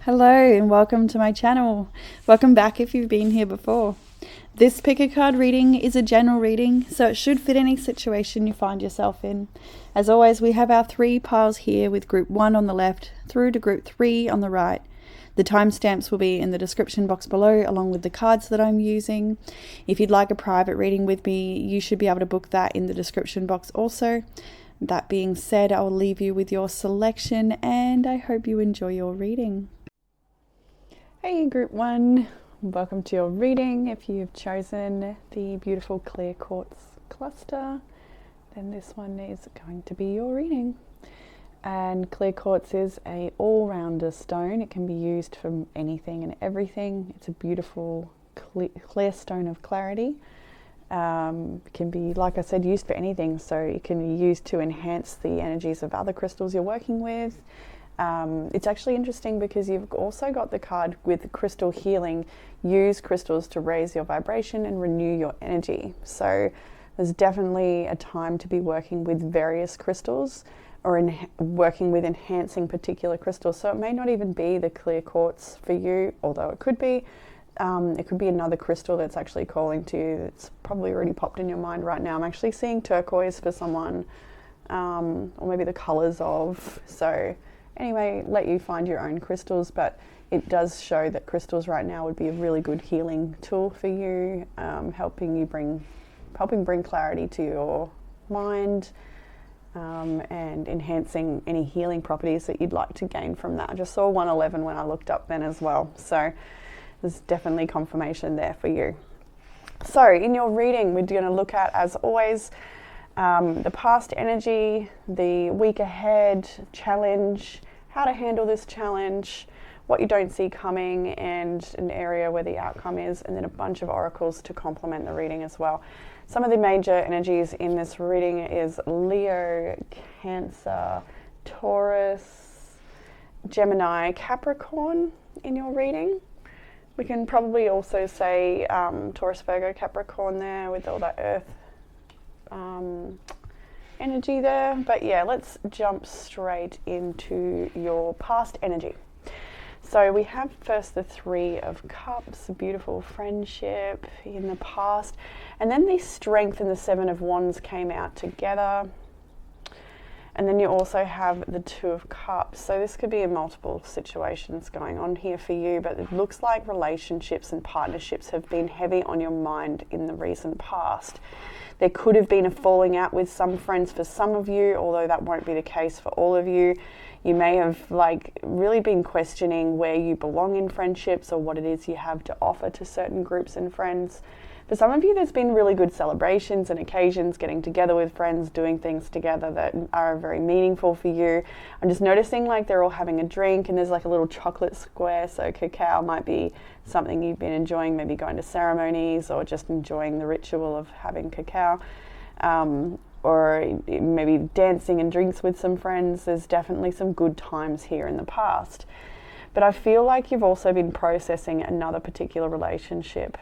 Hello and welcome to my channel. Welcome back if you've been here before. This pick a card reading is a general reading, so it should fit any situation you find yourself in. As always, we have our 3 piles here with group 1 on the left through to group 3 on the right. The timestamps will be in the description box below along with the cards that I'm using. If you'd like a private reading with me, you should be able to book that in the description box also. That being said, I'll leave you with your selection and I hope you enjoy your reading. Hey group 1, welcome to your reading. If you've chosen the beautiful clear quartz cluster, then this one is going to be your reading. And clear quartz is a all-rounder stone. It can be used for anything and everything. It's a beautiful clear stone of clarity. It can be, like I said, used for anything. So it can be used to enhance the energies of other crystals you're working with. It's actually interesting because you've also got the card with crystal healing. Use crystals to raise your vibration and renew your energy. So there's definitely a time to be working with various crystals or working with enhancing particular crystals. So it may not even be the clear quartz for you, although it could be. It could be another crystal that's actually calling to you. That's probably already popped in your mind right now. I'm actually seeing turquoise for someone, or maybe the colors of. So anyway, let you find your own crystals, but it does show that crystals right now would be a really good healing tool for you, helping bring clarity to your mind, and enhancing any healing properties that you'd like to gain from that. I just saw 111 when I looked up then as well, so there's definitely confirmation there for you. So in your reading, we're going to look at, as always, the past energy, the week ahead challenge, how to handle this challenge, what you don't see coming, and an area where the outcome is, and then a bunch of oracles to complement the reading as well. Some of the major energies in this reading is Leo, Cancer, Taurus, Gemini, Capricorn in your reading. We can probably also say Taurus, Virgo, Capricorn there with all that earth energy there. But yeah, let's jump straight into your past energy. So we have first the 3 of Cups, beautiful friendship in the past, and then the Strength and the 7 of Wands came out together. And then you also have the 2 of Cups. So this could be in multiple situations going on here for you, but it looks like relationships and partnerships have been heavy on your mind in the recent past. There could have been a falling out with some friends for some of you, although that won't be the case for all of you. You may have really been questioning where you belong in friendships or what it is you have to offer to certain groups and friends. For some of you, there's been really good celebrations and occasions, getting together with friends, doing things together that are very meaningful for you. I'm just noticing they're all having a drink and there's a little chocolate square, so cacao might be something you've been enjoying, maybe going to ceremonies or just enjoying the ritual of having cacao. Or maybe dancing and drinks with some friends. There's definitely some good times here in the past. But I feel like you've also been processing another particular relationship.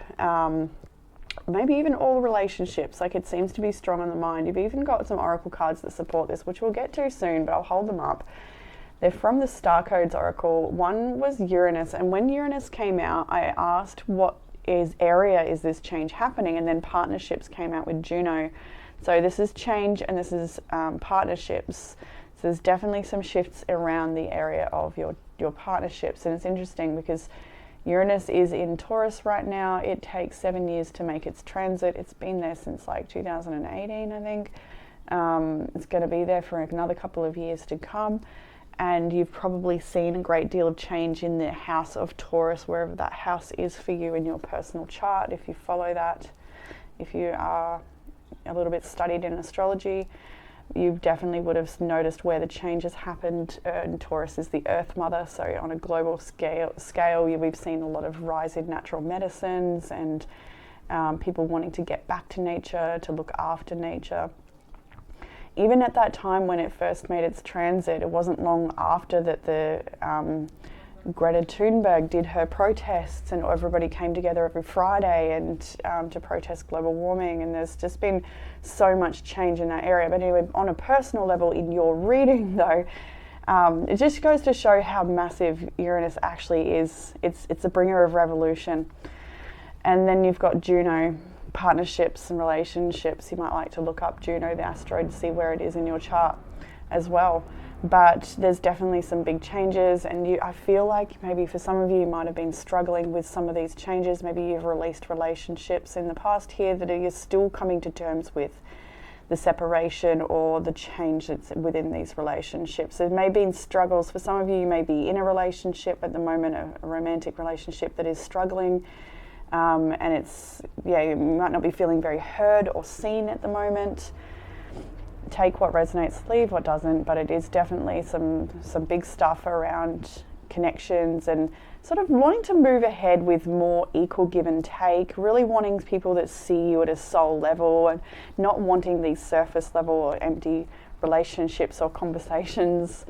Maybe even all relationships, it seems to be strong on the mind. You've even got some oracle cards that support this, which we'll get to soon, but I'll hold them up. They're from the Starcodes Oracle. One was Uranus, and when Uranus came out, I asked what area is this change happening, and then partnerships came out with Juno. So this is change and this is partnerships. So there's definitely some shifts around the area of your partnerships, and it's interesting because Uranus is in Taurus right now. It takes 7 years to make its transit. It's been there since 2018, I think. It's going to be there for another couple of years to come. And you've probably seen a great deal of change in the house of Taurus, wherever that house is for you in your personal chart, if you follow that. If you are a little bit studied in astrology, you definitely would have noticed where the changes happened. And Taurus is the Earth Mother, so on a global scale, we've seen a lot of rise in natural medicines and people wanting to get back to nature, to look after nature. Even at that time when it first made its transit, it wasn't long after that the Greta Thunberg did her protests and everybody came together every Friday and to protest global warming, and there's just been so much change in that area. But anyway, on a personal level in your reading though, It just goes to show how massive Uranus actually is. It's a bringer of revolution. And then you've got Juno, partnerships and relationships. You might like to look up Juno, the asteroid, to see where it is in your chart as well. But there's definitely some big changes, and I feel like maybe for some of you might have been struggling with some of these changes. Maybe you've released relationships in the past here that you're still coming to terms with the separation or the change that's within these relationships. There may be struggles. For some of you, you may be in a relationship at the moment, a romantic relationship that is struggling, and it's, you might not be feeling very heard or seen at the moment. Take what resonates, leave what doesn't, but it is definitely some big stuff around connections and sort of wanting to move ahead with more equal give and take, really wanting people that see you at a soul level and not wanting these surface level or empty relationships or conversations.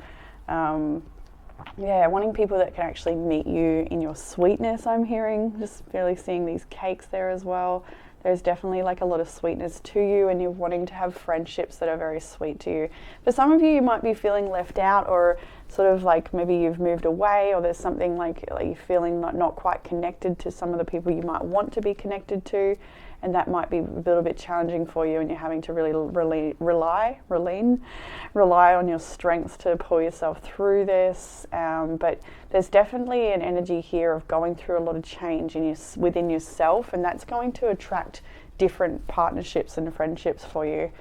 Wanting people that can actually meet you in your sweetness, I'm hearing, just really seeing these cakes there as well. There's definitely like a lot of sweetness to you, and you're wanting to have friendships that are very sweet to you. For some of you, you might be feeling left out, or sort of like maybe you've moved away, or there's something like you're feeling not quite connected to some of the people you might want to be connected to, and that might be a little bit challenging for you, and you're having to really rely on your strengths to pull yourself through this. But there's definitely an energy here of going through a lot of change within yourself, and that's going to attract different partnerships and friendships for you.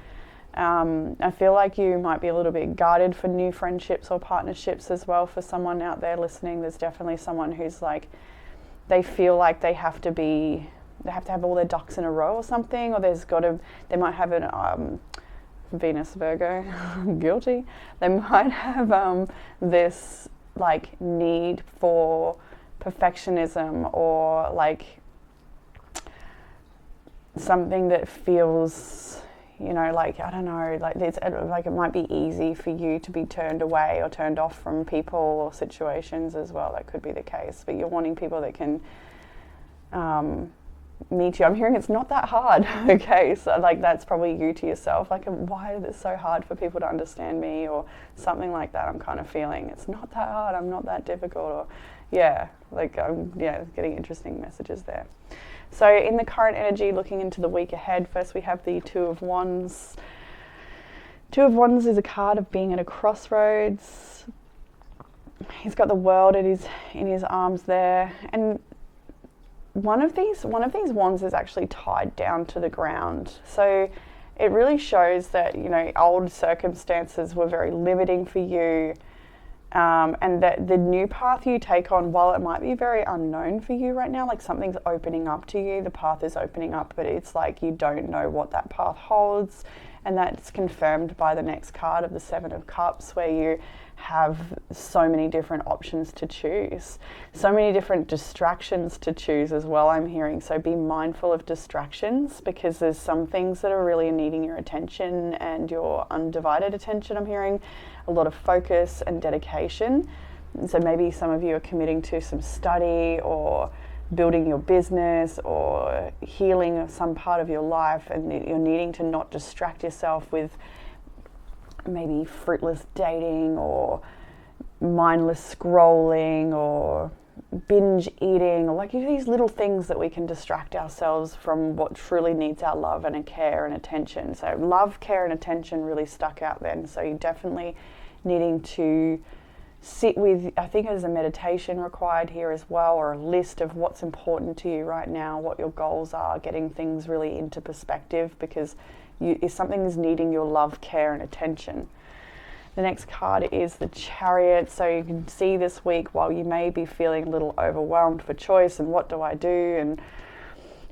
I feel like you might be a little bit guarded for new friendships or partnerships as well. For someone out there listening, there's definitely someone who's like, they feel like they have to have all their ducks in a row or something, or they might have an Venus Virgo, guilty. They might have this like need for perfectionism, or like something that feels, like, I don't know, like it's like it might be easy for you to be turned away or turned off from people or situations as well. That could be the case, but you're wanting people that can meet you. I'm hearing it's not that hard. Okay, so like that's probably you to yourself, like, why is it so hard for people to understand me, or something like that. I'm kind of feeling it's not that hard, I'm not that difficult, or I'm getting interesting messages there. So in the current energy, looking into the week ahead, first we have the Two of Wands. Two of Wands is a card of being at a crossroads. He's got the world in his arms there, and one of these wands is actually tied down to the ground. So it really shows that, old circumstances were very limiting for you, and that the new path you take on, while it might be very unknown for you right now, like something's opening up to you, the path is opening up, but it's like you don't know what that path holds. And that's confirmed by the next card of the Seven of Cups, where you have so many different options to choose, so many different distractions to choose as well, I'm hearing. So be mindful of distractions, because there's some things that are really needing your attention and your undivided attention, I'm hearing. A lot of focus and dedication. So maybe some of you are committing to some study, or building your business, or healing some part of your life, and you're needing to not distract yourself with maybe fruitless dating, or mindless scrolling, or binge eating, or like these little things that we can distract ourselves from what truly needs our love and care and attention. So love, care and attention really stuck out then. So you're definitely needing to sit with, I think there's a meditation required here as well, or a list of what's important to you right now, what your goals are, getting things really into perspective, because if something is needing your love, care and attention. The next card is the Chariot. So you can see this week, while you may be feeling a little overwhelmed for choice and what do I do, and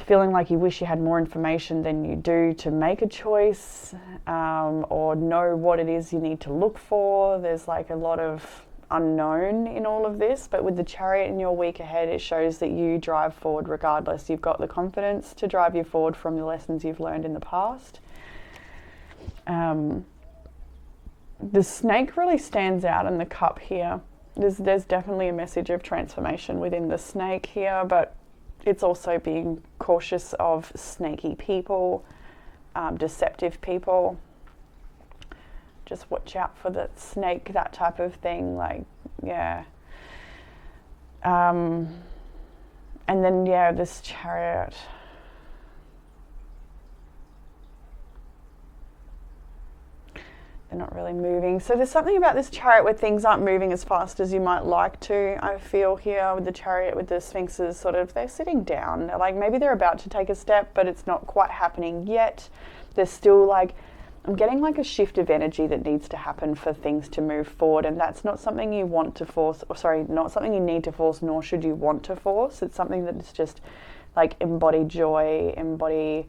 feeling like you wish you had more information than you do to make a choice, or know what it is you need to look for. There's like a lot of unknown in all of this, but with the Chariot in your week ahead, it shows that you drive forward regardless. You've got the confidence to drive you forward from the lessons you've learned in the past. The snake really stands out in the cup here. There's definitely a message of transformation within the snake here, but it's also being cautious of snaky people, deceptive people. just watch out for the snake, that type of thing, like, yeah. And then, yeah, this Chariot. They're not really moving. So there's something about this Chariot where things aren't moving as fast as you might like to. I feel here with the Chariot, with the Sphinxes, sort of, they're sitting down. Like maybe they're about to take a step, but it's not quite happening yet. They're still like, I'm getting like a shift of energy that needs to happen for things to move forward, and that's not something you want to force, or sorry, not something you need to force, nor should you want to force. It's something that is just like embody joy, embody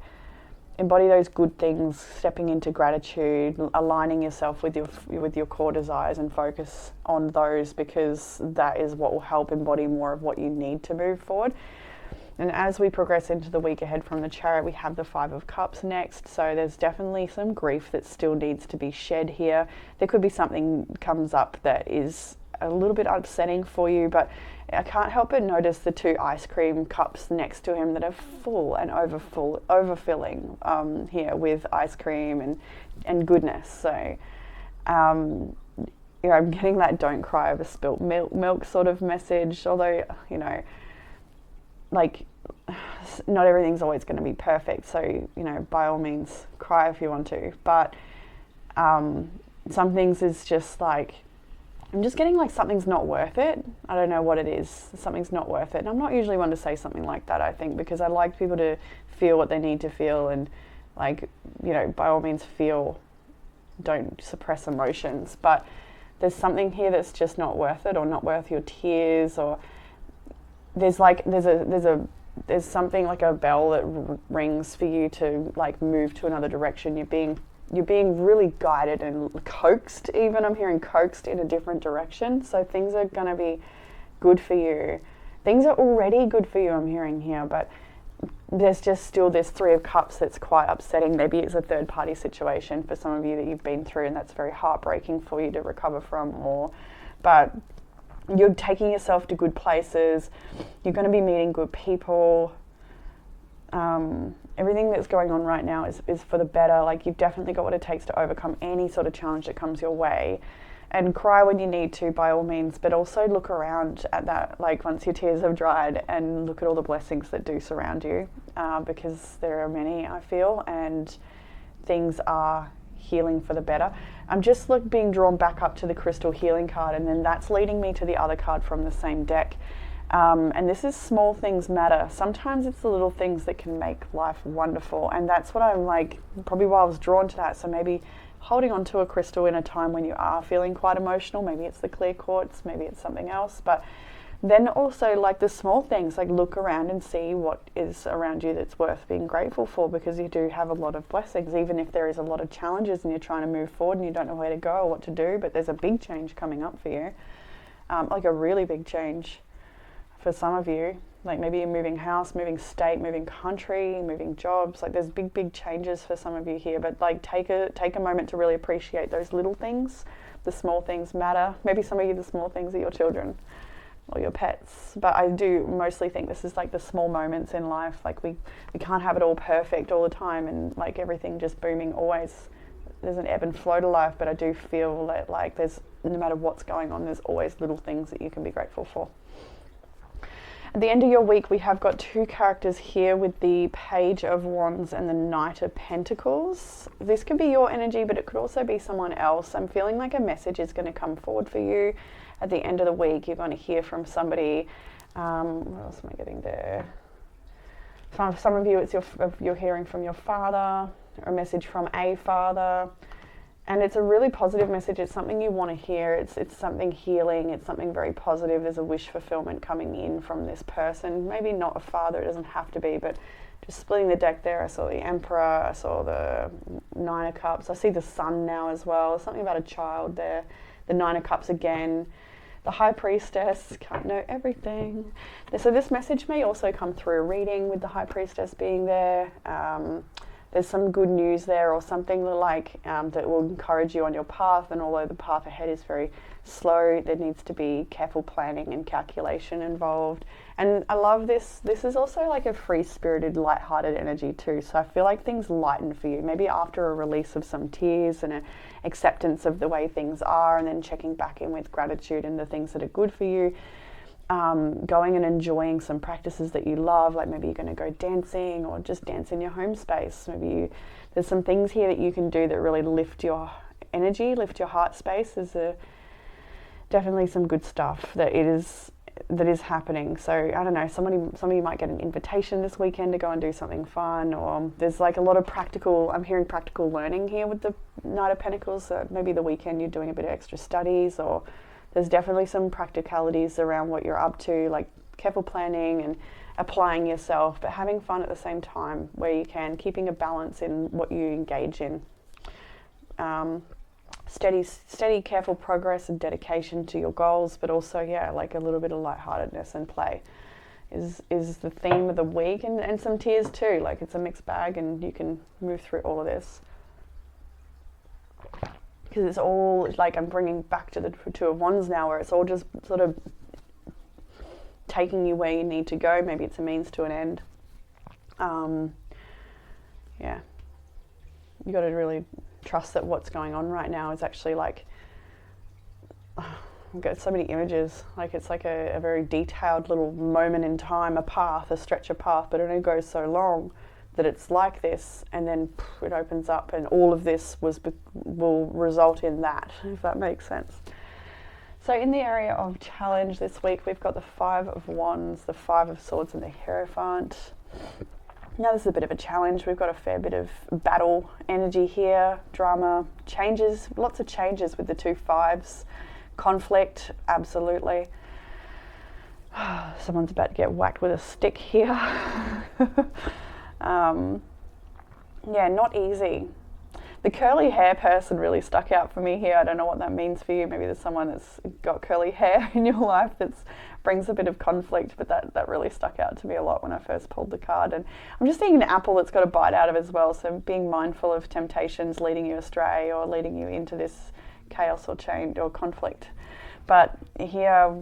those good things, stepping into gratitude, aligning yourself with your core desires and focus on those, because that is what will help embody more of what you need to move forward. And as we progress into the week ahead from the Chariot, we have the Five of Cups next. So there's definitely some grief that still needs to be shed here. There could be something comes up that is a little bit upsetting for you, but I can't help but notice the two ice cream cups next to him that are full and overfilling here with ice cream and goodness. So, I'm getting that don't cry over spilt milk sort of message, although, like, not everything's always going to be perfect, so by all means cry if you want to, but some things is just like, I'm just getting like something's not worth it. I don't know what it is. Something's not worth it. And I'm not usually one to say something like that, I think, because I like people to feel what they need to feel, and like, by all means feel, don't suppress emotions, but there's something here that's just not worth it, or not worth your tears, or there's something like a bell that rings for you to like move to another direction. You're being really guided and coaxed, even. I'm hearing coaxed in a different direction. So things are going to be good for you. Things are already good for you, I'm hearing here, but there's just still this Three of Cups that's quite upsetting. Maybe it's a third party situation for some of you that you've been through, and that's very heartbreaking for you to recover from, but you're taking yourself to good places. You're going to be meeting good people. Everything that's going on right now is for the better. Like, you've definitely got what it takes to overcome any sort of challenge that comes your way, and cry when you need to, by all means, but also look around at that, like, once your tears have dried, and look at all the blessings that do surround you, because there are many, I feel, and things are healing for the better. I'm just being drawn back up to the Crystal Healing card, and then that's leading me to the other card from the same deck. And this is Small Things Matter. Sometimes it's the little things that can make life wonderful, and that's what I'm like, probably why I was drawn to that. So maybe holding on to a crystal in a time when you are feeling quite emotional, maybe it's the clear quartz, maybe it's something else, but then also like the small things, like look around and see what is around you that's worth being grateful for, because you do have a lot of blessings, even if there is a lot of challenges and you're trying to move forward and you don't know where to go or what to do, but there's a big change coming up for you, like a really big change. For some of you, like maybe you're moving house, moving state, moving country, moving jobs, like there's big changes for some of you here, but like take a moment to really appreciate those little things. The small things matter. Maybe some of you, the small things are your children or your pets, but I do mostly think this is like the small moments in life. Like we can't have it all perfect all the time, and like everything just booming always. There's an ebb and flow to life, but I do feel that like there's, no matter what's going on, there's always little things that you can be grateful for. At the end of your week, we have got two characters here with the Page of Wands and the Knight of Pentacles. This could be your energy, but it could also be someone else. I'm feeling like a message is going to come forward for you at the end of the week. You're going to hear from somebody. What else am I getting there? For some of you, it's you're hearing from your father, or a message from a father. And it's a really positive message. It's something you want to hear. It's something healing. It's something very positive. There's a wish fulfillment coming in from this person. Maybe not a father. It doesn't have to be, but just splitting the deck there. I saw the Emperor. I saw the Nine of Cups. I see the Sun now as well. Something about a child there. The Nine of Cups again. The High Priestess. Can't know everything. So this message may also come through a reading with the High Priestess being there. there's some good news there, or something like that will encourage you on your path. And although the path ahead is very slow, there needs to be careful planning and calculation involved. And I love this. This is also like a free-spirited, light-hearted energy too. So I feel like things lighten for you, maybe after a release of some tears and an acceptance of the way things are, and then checking back in with gratitude and the things that are good for you. Going and enjoying some practices that you love, like maybe you're going to go dancing or just dance in your home space. There's some things here that you can do that really lift your energy, lift your heart space. There's definitely some good stuff that is happening. So I don't know, some of you might get an invitation this weekend to go and do something fun, or there's like a lot of I'm hearing practical learning here with the Knight of Pentacles. So maybe the weekend you're doing a bit of extra studies, or there's definitely some practicalities around what you're up to, like careful planning and applying yourself, but having fun at the same time where you can, keeping a balance in what you engage in. Steady, careful progress and dedication to your goals, but also, like a little bit of lightheartedness and play is the theme of the week, and some tears too. Like it's a mixed bag, and you can move through all of this. Because it's all like I'm bringing back to the Two of Wands now, where it's all just sort of taking you where you need to go. Maybe it's a means to an end. You got to really trust that what's going on right now is actually like, I've got so many images. Like it's like a very detailed little moment in time, a stretch of path, but it only goes so long that it's like this, and then it opens up, and all of this will result in that, if that makes sense. So in the area of challenge this week, we've got the Five of Wands, the Five of Swords, and the Hierophant. Now this is a bit of a challenge. We've got a fair bit of battle energy here, drama, changes, lots of changes with the two fives. Conflict, absolutely. Someone's about to get whacked with a stick here. Not easy. The curly hair person really stuck out for me here. I don't know what that means for you. Maybe there's someone that's got curly hair in your life that brings a bit of conflict, but that really stuck out to me a lot when I first pulled the card. And I'm just seeing an apple that's got a bite out of as well, so being mindful of temptations leading you astray or leading you into this chaos or change or conflict. But here,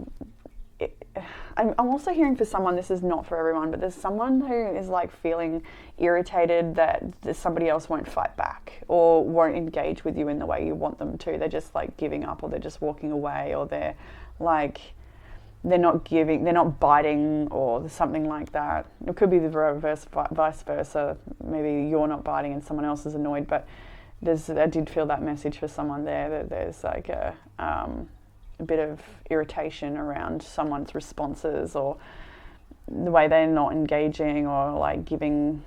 I'm also hearing for someone, this is not for everyone, but there's someone who is like feeling irritated that somebody else won't fight back or won't engage with you in the way you want them to. They're just like giving up, or they're just walking away, or they're not biting, or something like that. It could be the reverse, vice versa. Maybe you're not biting and someone else is annoyed, but I did feel that message for someone there, that there's like a bit of irritation around someone's responses, or the way they're not engaging, or like giving,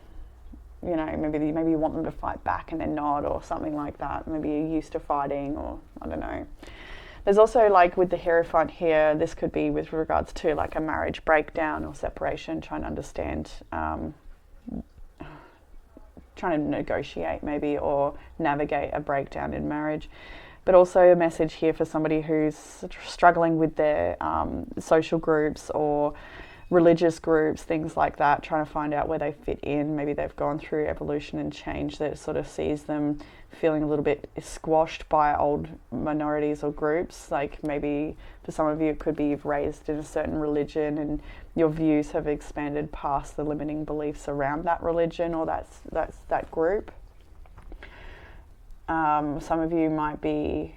maybe you want them to fight back and they're not, or something like that. Maybe you're used to fighting, or I don't know. There's also, like with the Hierophant here, this could be with regards to like a marriage breakdown or separation, trying to understand, trying to negotiate maybe, or navigate a breakdown in marriage. But also a message here for somebody who's struggling with their social groups or religious groups, things like that, trying to find out where they fit in. Maybe they've gone through evolution and change that sort of sees them feeling a little bit squashed by old minorities or groups. Like maybe for some of you it could be you've raised in a certain religion and your views have expanded past the limiting beliefs around that religion or that group. Some of you might be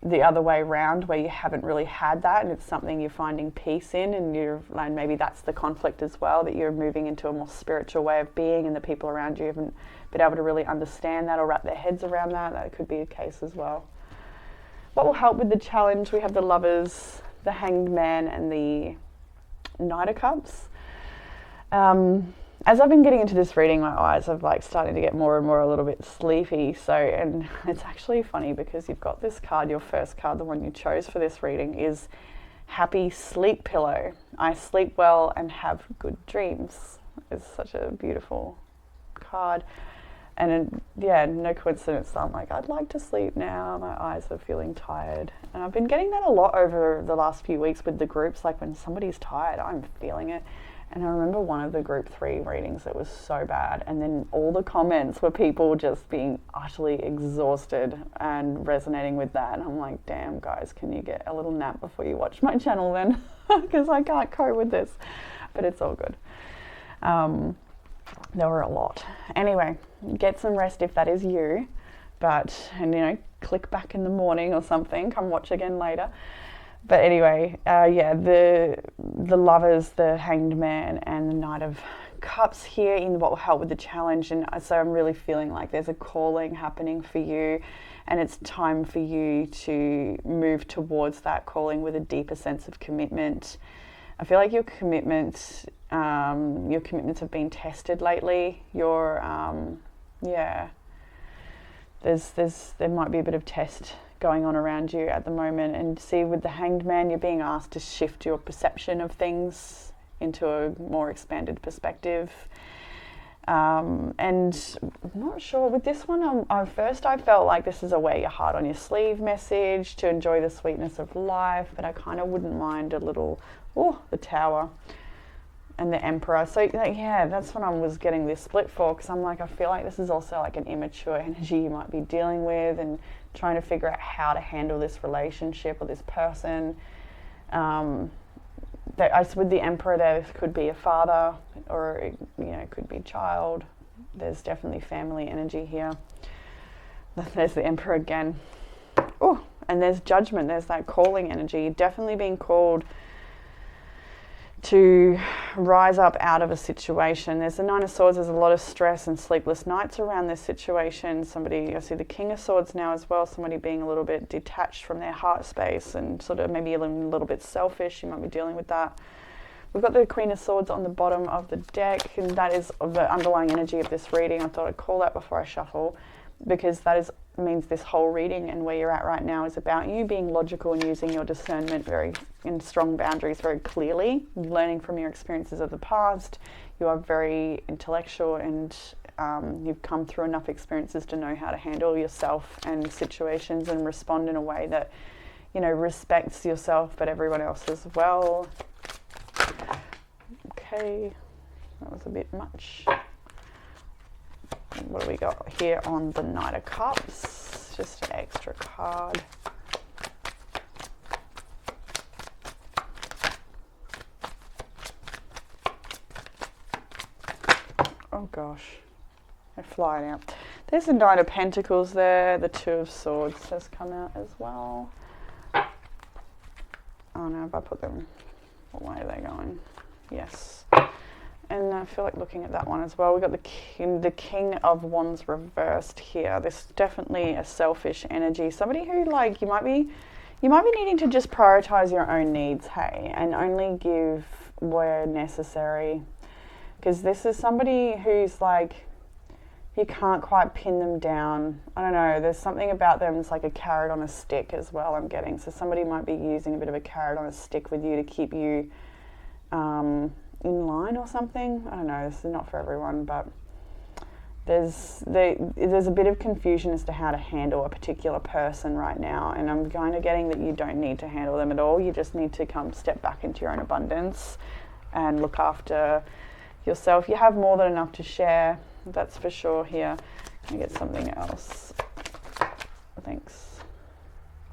the other way around, where you haven't really had that, and it's something you're finding peace in, and maybe that's the conflict as well, that you're moving into a more spiritual way of being, and the people around you haven't been able to really understand that or wrap their heads around that. That could be a case as well. What will help with the challenge? We have the Lovers, the Hanged Man, and the Knight of Cups. As I've been getting into this reading, my eyes are like starting to get more and more a little bit sleepy. So, and it's actually funny because you've got this card, your first card, the one you chose for this reading, is Happy Sleep Pillow. I sleep well and have good dreams. It's such a beautiful card. And yeah, no coincidence, I'm like, I'd like to sleep now, my eyes are feeling tired. And I've been getting that a lot over the last few weeks with the groups, like when somebody's tired, I'm feeling it. And I remember one of the group 3 readings that was so bad, and then all the comments were people just being utterly exhausted and resonating with that. And I'm like, damn guys, can you get a little nap before you watch my channel then? Because I can't cope with this, but it's all good. There were a lot. Anyway, get some rest if that is you, and you know, click back in the morning or something, come watch again later. But anyway, yeah, the Lovers, the Hanged Man, and the Knight of Cups here in what will help with the challenge. And so I'm really feeling like there's a calling happening for you, and it's time for you to move towards that calling with a deeper sense of commitment. I feel like your commitments have been tested lately. There might be a bit of test going on around you at the moment. And see, with the Hanged Man, you're being asked to shift your perception of things into a more expanded perspective. And I'm not sure with this one, first I felt like this is a wear your heart on your sleeve message to enjoy the sweetness of life, but I kind of wouldn't mind a little, the Tower and the Emperor. So yeah, that's what I was getting this split for, because I'm like, I feel like this is also like an immature energy you might be dealing with and trying to figure out how to handle this relationship or this person. With the Emperor, there could be a father, or it could be a child. There's definitely family energy here. There's the Emperor again. And there's Judgment. There's that calling energy. Definitely being called to rise up out of a situation. There's the Nine of Swords. There's a lot of stress and sleepless nights around this situation. I see the King of Swords now as well, somebody being a little bit detached from their heart space and sort of maybe a little bit selfish. You might be dealing with that. We've got the Queen of Swords on the bottom of the deck, and that is the underlying energy of this reading. I thought I'd call that before I shuffle, because means this whole reading and where you're at right now is about you being logical and using your discernment in strong boundaries very clearly, learning from your experiences of the past. You are very intellectual, and you've come through enough experiences to know how to handle yourself and situations and respond in a way that, respects yourself but everyone else as well. Okay, that was a bit much. What do we got here on the Knight of Cups? Just an extra card. Oh gosh, they're flying out. There's the Knight of Pentacles there. The Two of Swords has come out as well. Oh no, if I put them, what way are they going? Yes. And I feel like looking at that one as well. We've got the King of Wands reversed here. There's definitely a selfish energy. Somebody who, like, you might be needing to just prioritize your own needs, hey, and only give where necessary. Because this is somebody who's like, you can't quite pin them down. I don't know, there's something about them, it's like a carrot on a stick as well, I'm getting. So somebody might be using a bit of a carrot on a stick with you to keep you in line or something. I don't know, this is not for everyone, but there's a bit of confusion as to how to handle a particular person right now, and I'm kind of getting that you don't need to handle them at all. You just need to step back into your own abundance and look after yourself. You have more than enough to share, that's for sure here. Can I get something else? Thanks.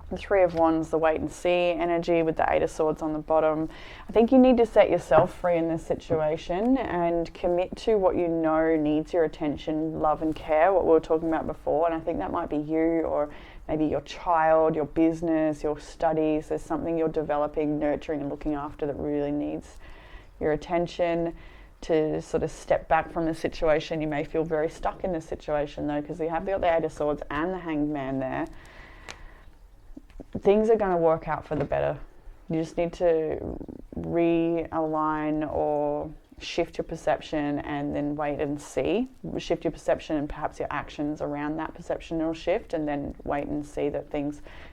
The Three of Wands, the wait and see energy with the Eight of Swords on the bottom. I think you need to set yourself free in this situation and commit to what you know needs your attention, love and care, what we were talking about before. And I think that might be you, or maybe your child, your business, your studies. There's something you're developing, nurturing and looking after that really needs your attention. To sort of step back from the situation. You may feel very stuck in this situation though, because you have the Eight of Swords and the Hanged Man there. Things are going to work out for the better. You just need to realign or shift your perception and then wait and see. Shift your perception and perhaps your actions around that perception will shift, and then wait and see that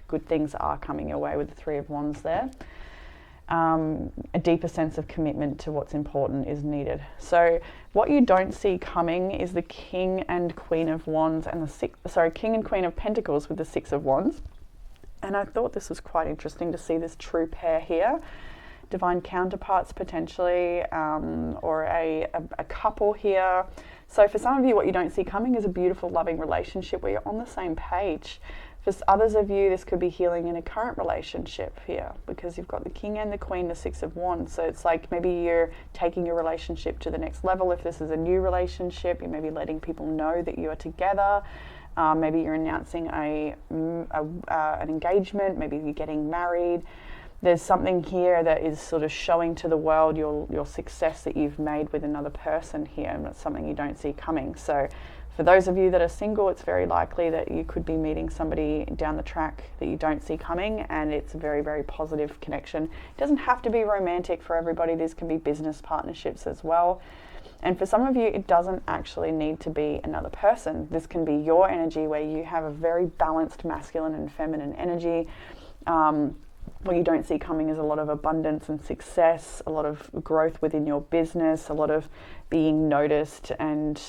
good things are coming your way with the Three of Wands there. a deeper sense of commitment to what's important is needed. So what you don't see coming is the King and Queen of Wands and King and Queen of Pentacles with the Six of Wands. And I thought this was quite interesting to see this true pair here. Divine counterparts potentially, or a couple here. So for some of you, what you don't see coming is a beautiful, loving relationship where you're on the same page. For others of you, this could be healing in a current relationship here, because you've got the King and the Queen, the Six of Wands. So it's like maybe you're taking your relationship to the next level. If this is a new relationship, you may be letting people know that you are together. Maybe you're announcing an engagement. Maybe you're getting married. There's something here that is sort of showing to the world your success that you've made with another person here, and it's something you don't see coming. So for those of you that are single, it's very likely that you could be meeting somebody down the track that you don't see coming, and it's a very, very positive connection. It doesn't have to be romantic for everybody. This can be business partnerships as well. And for some of you, it doesn't actually need to be another person. This can be your energy where you have a very balanced masculine and feminine energy. What you don't see coming is a lot of abundance and success, a lot of growth within your business, a lot of being noticed and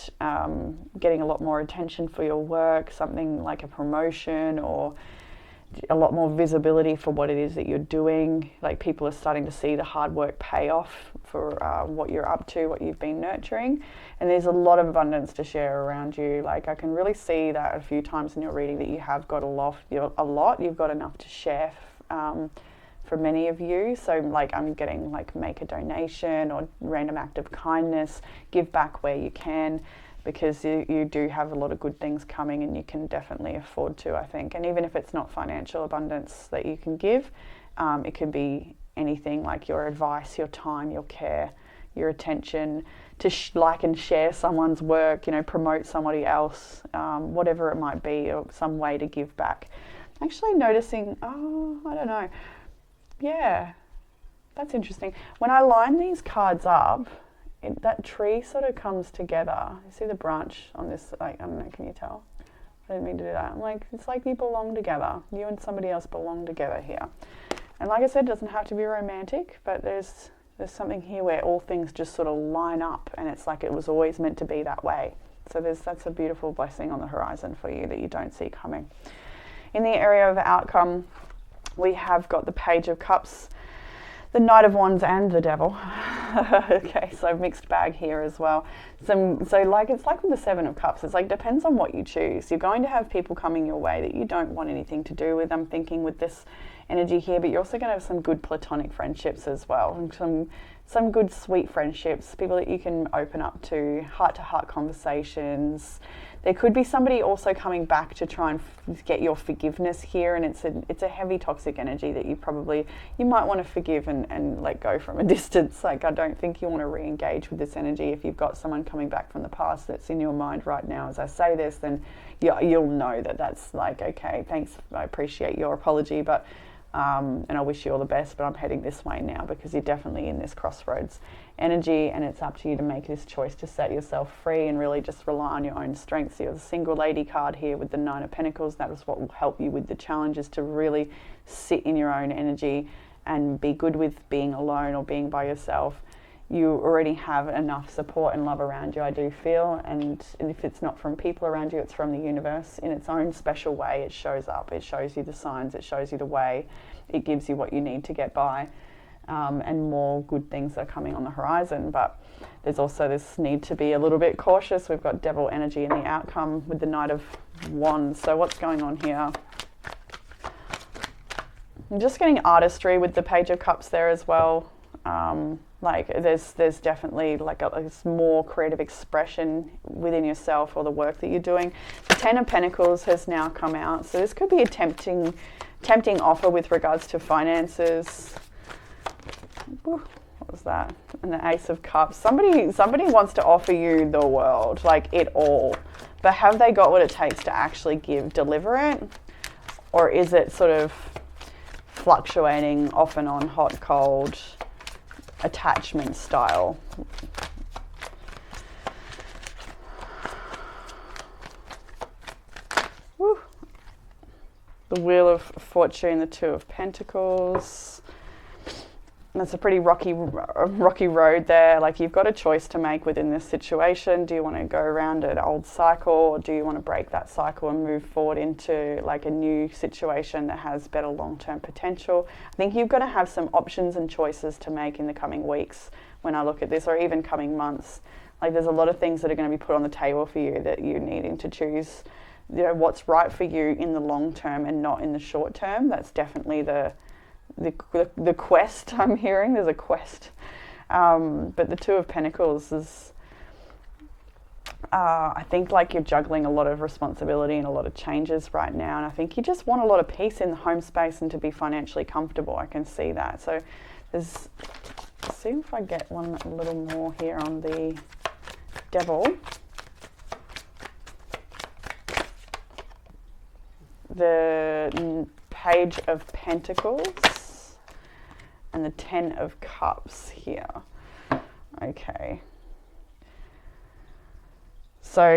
getting a lot more attention for your work, something like a promotion or a lot more visibility for what it is that you're doing. Like people are starting to see the hard work pay off for what you're up to, what you've been nurturing. And there's a lot of abundance to share around you. Like I can really see that a few times in your reading that you have got a lot, you've got enough to share for many of you. So like I'm getting like make a donation or random act of kindness, give back where you can, because you do have a lot of good things coming and you can definitely afford to, I think. And even if it's not financial abundance that you can give, it could be anything like your advice, your time, your care, your attention, to like and share someone's work, promote somebody else, whatever it might be, or some way to give back. Actually noticing, I don't know. Yeah, that's interesting. When I line these cards up, that tree sort of comes together. You see the branch on this, like, I don't know, can you tell? I didn't mean to do that. I'm like, it's like you belong together. You and somebody else belong together here. And like I said, it doesn't have to be romantic, but there's something here where all things just sort of line up and it's like it was always meant to be that way. So that's a beautiful blessing on the horizon for you that you don't see coming. In the area of outcome, we have got the Page of Cups, the Knight of Wands and the Devil. Okay, so mixed bag here as well. So like it's like with the Seven of Cups, it's like depends on what you choose. You're going to have people coming your way that you don't want anything to do with. I'm thinking with this energy here, but you're also going to have some good platonic friendships as well, and some good sweet friendships, people that you can open up to, heart-to-heart conversations. There could be somebody also coming back to try and get your forgiveness here, and it's a heavy toxic energy that you might want to forgive and let go from a distance. Like I don't think you want to re-engage with this energy. If you've got someone coming back from the past that's in your mind right now as I say this, then you'll know that that's like, okay, thanks, I appreciate your apology, but and I wish you all the best, but I'm heading this way now, because you're definitely in this crossroads energy, and it's up to you to make this choice to set yourself free and really just rely on your own strengths. So you have the single lady card here with the Nine of Pentacles. That is what will help you with the challenges, to really sit in your own energy and be good with being alone or being by yourself. You already have enough support and love around you, I do feel, and if it's not from people around you, it's from the universe in its own special way. It shows up, it shows you the signs, it shows you the way, it gives you what you need to get by, and more good things are coming on the horizon. But there's also this need to be a little bit cautious. We've got devil energy in the outcome with the Knight of Wands. So what's going on here? I'm just getting artistry with the Page of Cups there as well. Like there's definitely like a more creative expression within yourself or the work that you're doing. The Ten of Pentacles has now come out, so this could be a tempting offer with regards to finances. Ooh, what was that? And the Ace of Cups. Somebody wants to offer you the world, like it all, but have they got what it takes to actually deliver it, or is it sort of fluctuating off and on, hot, cold, attachment style? Woo. The Wheel of Fortune, the Two of Pentacles. It's a pretty rocky road there. Like, you've got a choice to make within this situation. Do you want to go around an old cycle, or do you want to break that cycle and move forward into like a new situation that has better long-term potential? I think you're going to have some options and choices to make in the coming weeks when I look at this, or even coming months. Like, there's a lot of things that are going to be put on the table for you that you're needing to choose, you know, what's right for you in the long term and not in the short term. That's definitely the quest I'm hearing. There's a quest. But the Two of Pentacles is, I think, like, you're juggling a lot of responsibility and a lot of changes right now. And I think you just want a lot of peace in the home space and to be financially comfortable. I can see that. So let's see if I get one a little more here on the Devil. The Page of Pentacles and the Ten of Cups here. Okay. So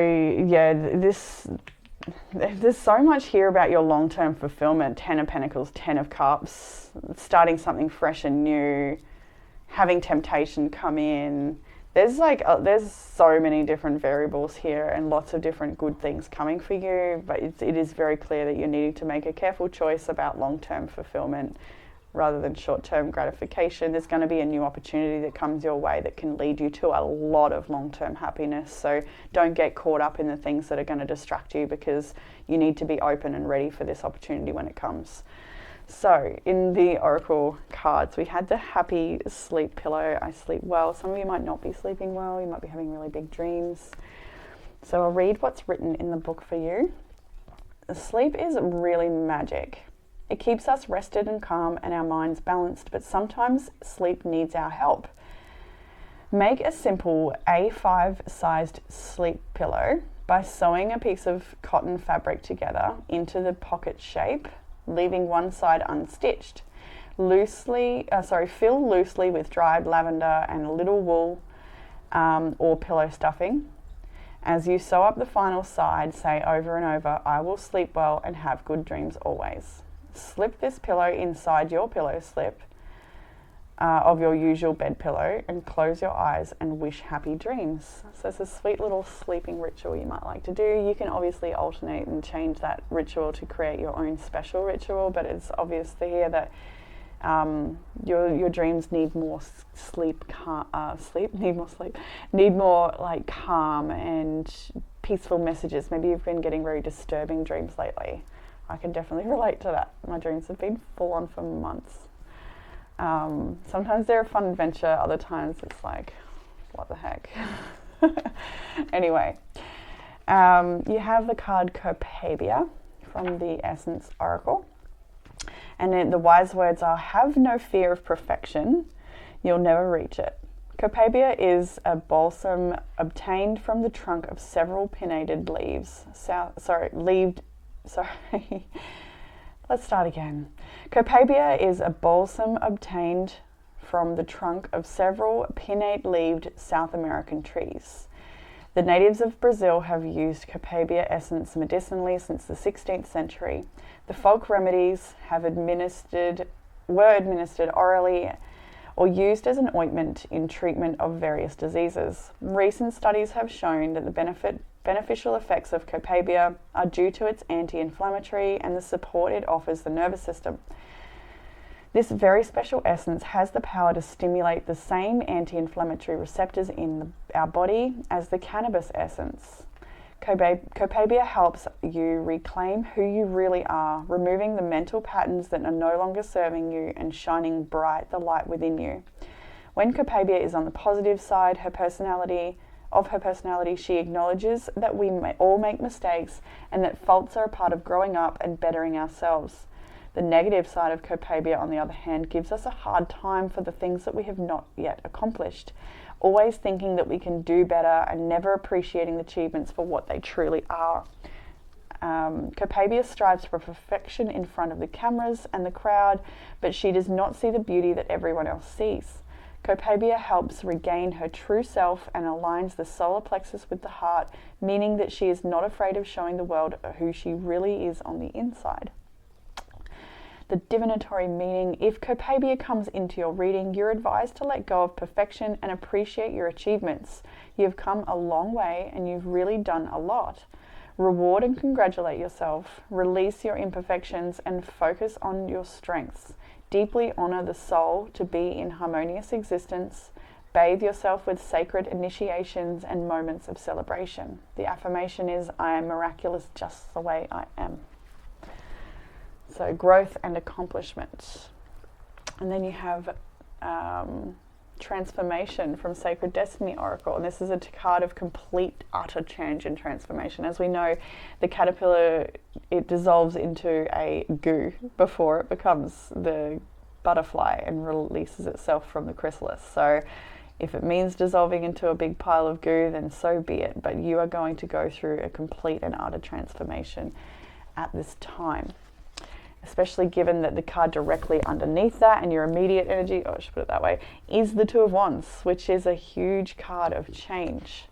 yeah, there's so much here about your long-term fulfillment. Ten of Pentacles, Ten of Cups, starting something fresh and new, having temptation come in. There's there's so many different variables here and lots of different good things coming for you, but it is very clear that you're needing to make a careful choice about long-term fulfillment rather than short-term gratification. There's going to be a new opportunity that comes your way that can lead you to a lot of long-term happiness. So don't get caught up in the things that are going to distract you, because you need to be open and ready for this opportunity when it comes. So in the Oracle cards, we had the Happy Sleep Pillow. I sleep well. Some of you might not be sleeping well. You might be having really big dreams. So I'll read what's written in the book for you. Sleep is really magic. It keeps us rested and calm and our minds balanced, but sometimes sleep needs our help. Make a simple A5 sized sleep pillow by sewing a piece of cotton fabric together into the pocket shape, leaving one side unstitched. Fill loosely with dried lavender and a little wool or pillow stuffing. As you sew up the final side, say over and over, "I will sleep well and have good dreams always." Slip this pillow inside your pillow slip of your usual bed pillow and close your eyes and wish happy dreams. So it's a sweet little sleeping ritual you might like to do. You can obviously alternate and change that ritual to create your own special ritual, but it's obvious here that your dreams need more need more like calm and peaceful messages. Maybe you've been getting very disturbing dreams lately. I can definitely relate to that. My dreams have been full on for months. Sometimes they're a fun adventure, other times it's like, what the heck? Anyway, you have the card Copabia from the Essence Oracle. And then the wise words are, have no fear of perfection, you'll never reach it. Copabia is a balsam obtained from the trunk of several pinnated leaves. Let's start again. Copabia is a balsam obtained from the trunk of several pinnate-leaved South American trees. The natives of Brazil have used Copabia essence medicinally since the 16th century. The folk remedies were administered orally or used as an ointment in treatment of various diseases. Recent studies have shown that the beneficial effects of Copabia are due to its anti-inflammatory and the support it offers the nervous system. This very special essence has the power to stimulate the same anti-inflammatory receptors in our body as the cannabis essence. Copabia helps you reclaim who you really are, removing the mental patterns that are no longer serving you and shining bright the light within you. When Copabia is on the positive side of her personality, she acknowledges that we may all make mistakes and that faults are a part of growing up and bettering ourselves. The negative side of Copabia, on the other hand, gives us a hard time for the things that we have not yet accomplished, always thinking that we can do better and never appreciating the achievements for what they truly are. Copabia strives for perfection in front of the cameras and the crowd, but she does not see the beauty that everyone else sees. Copabia helps regain her true self and aligns the solar plexus with the heart, meaning that she is not afraid of showing the world who she really is on the inside. The divinatory meaning: if Copabia comes into your reading, you're advised to let go of perfection and appreciate your achievements. You've come a long way and you've really done a lot. Reward and congratulate yourself. Release your imperfections and focus on your strengths. Deeply honor the soul to be in harmonious existence. Bathe yourself with sacred initiations and moments of celebration. The affirmation is, I am miraculous just the way I am. So growth and accomplishment. And then you have transformation from Sacred Destiny Oracle. And this is a card of complete, utter change and transformation. As we know, the caterpillar, it dissolves into a goo before it becomes the butterfly and releases itself from the chrysalis. So if it means dissolving into a big pile of goo, then so be it. But you are going to go through a complete and utter transformation at this time. Especially given that the card directly underneath that and your immediate energy, I should put it that way, is the Two of Wands, which is a huge card of change.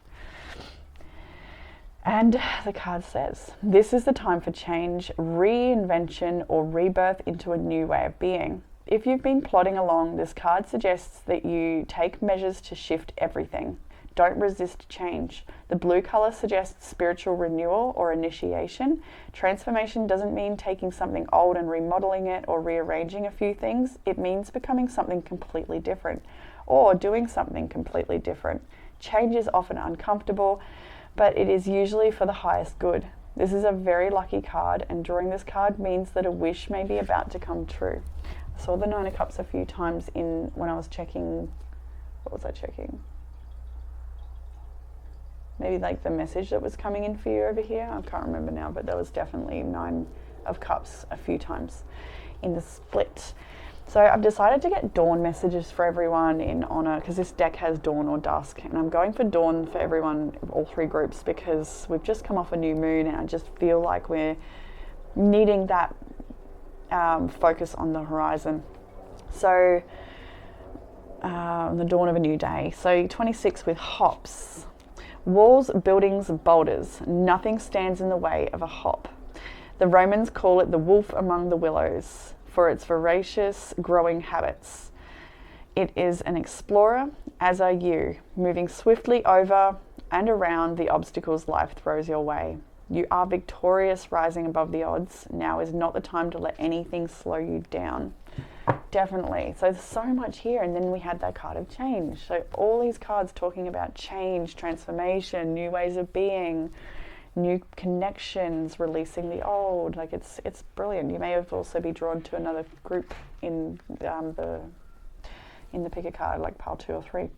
And the card says, this is the time for change, reinvention, or rebirth into a new way of being. If you've been plodding along, this card suggests that you take measures to shift everything. Don't resist change. The blue color suggests spiritual renewal or initiation. Transformation doesn't mean taking something old and remodeling it or rearranging a few things. It means becoming something completely different or doing something completely different. Change is often uncomfortable, but it is usually for the highest good. This is a very lucky card, and drawing this card means that a wish may be about to come true. I saw the Nine of Cups a few times when I was checking, what was I checking? Maybe like the message that was coming in for you over here. I can't remember now, but there was definitely Nine of Cups a few times in the split. So I've decided to get dawn messages for everyone in honor, because this deck has dawn or dusk, and I'm going for dawn for everyone, all three groups, because we've just come off a new moon and I just feel like we're needing that focus on the horizon. So the dawn of a new day. So 26 with hops. Walls, buildings, boulders. Nothing stands in the way of a hop. The Romans call it the wolf among the willows for its voracious growing habits. It is an explorer, as are you, moving swiftly over and around the obstacles life throws your way. You are victorious, rising above the odds. Now is not the time to let anything slow you down. Definitely. So there's so much here, and then we had that card of change. So all these cards talking about change, transformation, new ways of being, new connections, releasing the old. Like it's brilliant. You may have also be drawn to another group in the pick a card, like pile 2 or 3.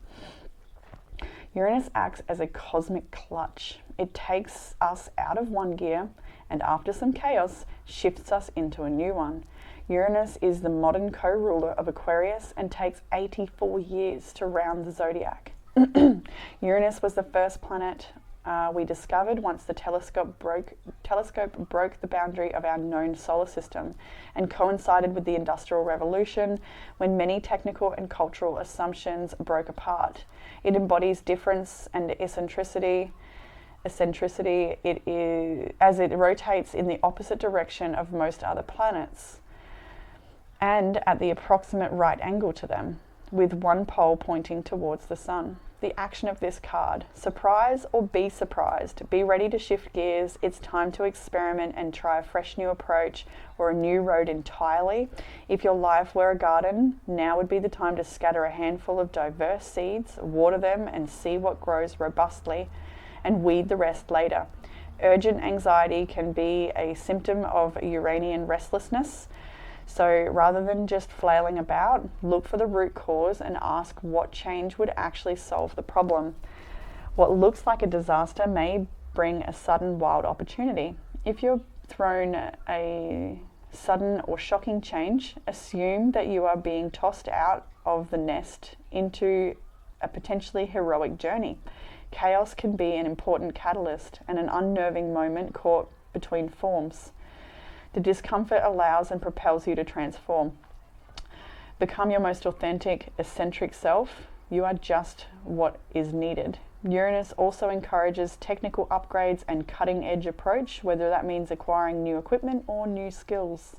Uranus acts as a cosmic clutch. It takes us out of one gear and after some chaos shifts us into a new one. Uranus is the modern co-ruler of Aquarius and takes 84 years to round the zodiac. Uranus was the first planet we discovered once the telescope broke the boundary of our known solar system and coincided with the Industrial Revolution, when many technical and cultural assumptions broke apart. It embodies difference and eccentricity. It is, as it rotates in the opposite direction of most other planets and at the approximate right angle to them, with one pole pointing towards the sun. The action of this card: surprise or be surprised. Be ready to shift gears. It's time to experiment and try a fresh new approach or a new road entirely. If your life were a garden, now would be the time to scatter a handful of diverse seeds, water them and see what grows robustly, and weed the rest later. Urgent anxiety can be a symptom of Uranian restlessness. So rather than just flailing about, look for the root cause and ask what change would actually solve the problem. What looks like a disaster may bring a sudden wild opportunity. If you're thrown a sudden or shocking change, assume that you are being tossed out of the nest into a potentially heroic journey. Chaos can be an important catalyst and an unnerving moment caught between forms. The discomfort allows and propels you to transform. Become your most authentic, eccentric self. You are just what is needed. Uranus also encourages technical upgrades and cutting-edge approach, whether that means acquiring new equipment or new skills.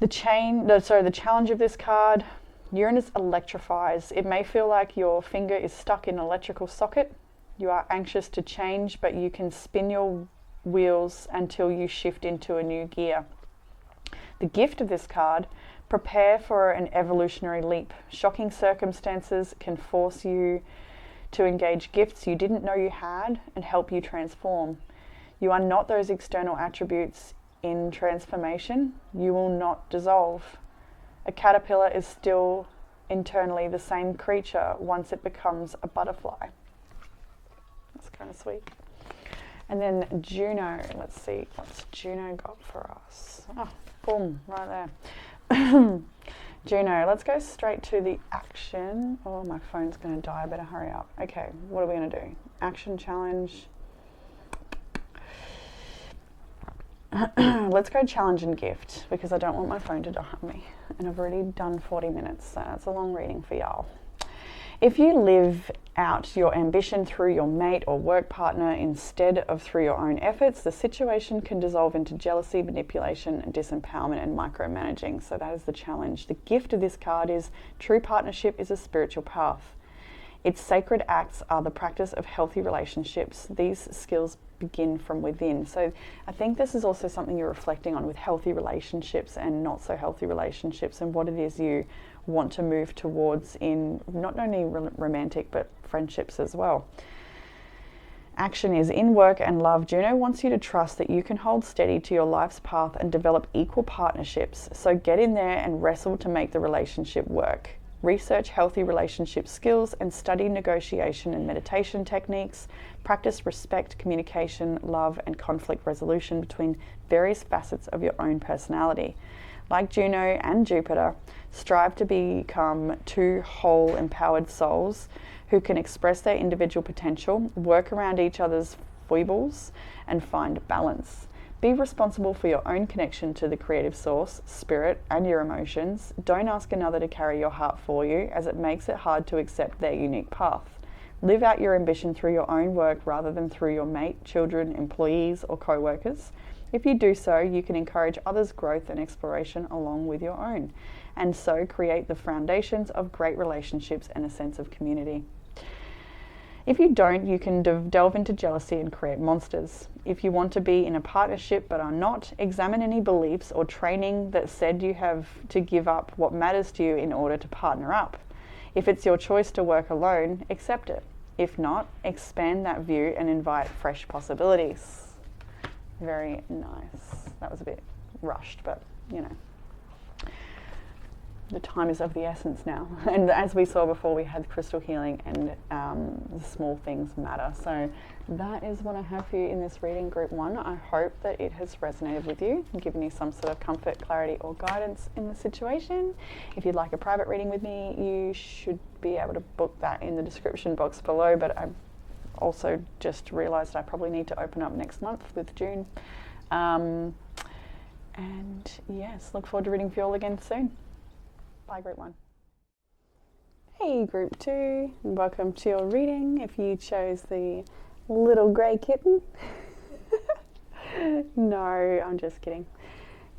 The challenge of this card, Uranus electrifies. It may feel like your finger is stuck in an electrical socket. You are anxious to change, but you can spin your wheels until you shift into a new gear. The gift of this card, prepare for an evolutionary leap. Shocking circumstances can force you to engage gifts you didn't know you had and help you transform. You are not those external attributes in transformation. You will not dissolve. A caterpillar is still internally the same creature once it becomes a butterfly. That's kind of sweet. And then Juno, let's see what's Juno got for us. Oh, boom, right there. Juno, let's go straight to the action. Oh, my phone's going to die, I better hurry up. Okay, what are we going to do? Action challenge. Let's go challenge and gift, because I don't want my phone to die on me. And I've already done 40 minutes, so that's a long reading for y'all. If you live out your ambition through your mate or work partner instead of through your own efforts, the situation can dissolve into jealousy, manipulation, and disempowerment and micromanaging. So that is the challenge. The gift of this card is true partnership is a spiritual path. Its sacred acts are the practice of healthy relationships. These skills begin from within. So I think this is also something you're reflecting on with healthy relationships and not so healthy relationships, and what it is you want to move towards in not only romantic but friendships as well. Action is in work and love. Juno wants you to trust that you can hold steady to your life's path and develop equal partnerships. So get in there and wrestle to make the relationship work. Research healthy relationship skills and study negotiation and meditation techniques. Practice respect, communication, love, and conflict resolution between various facets of your own personality. Like Juno and Jupiter, strive to become two whole, empowered souls who can express their individual potential, work around each other's foibles, and find balance. Be responsible for your own connection to the creative source, spirit, and your emotions. Don't ask another to carry your heart for you, as it makes it hard to accept their unique path. Live out your ambition through your own work rather than through your mate, children, employees, or co-workers. If you do so, you can encourage others' growth and exploration along with your own, and so create the foundations of great relationships and a sense of community. If you don't, you can delve into jealousy and create monsters. If you want to be in a partnership but are not, examine any beliefs or training that said you have to give up what matters to you in order to partner up. If it's your choice to work alone, accept it. If not, expand that view and invite fresh possibilities. Very nice. That was a bit rushed, but you know, the time is of the essence now. And as we saw before, we had crystal healing, and the small things matter. So that is what I have for you in this reading, group 1. I hope that it has resonated with you and given you some sort of comfort, clarity, or guidance in the situation. If you'd like a private reading with me, you should be able to book that in the description box below, but I also just realised I probably need to open up next month with June. And yes, look forward to reading for you all again soon. Bye, group 1. Hey, group 2, and welcome to your reading. If you chose the little grey kitten. No, I'm just kidding.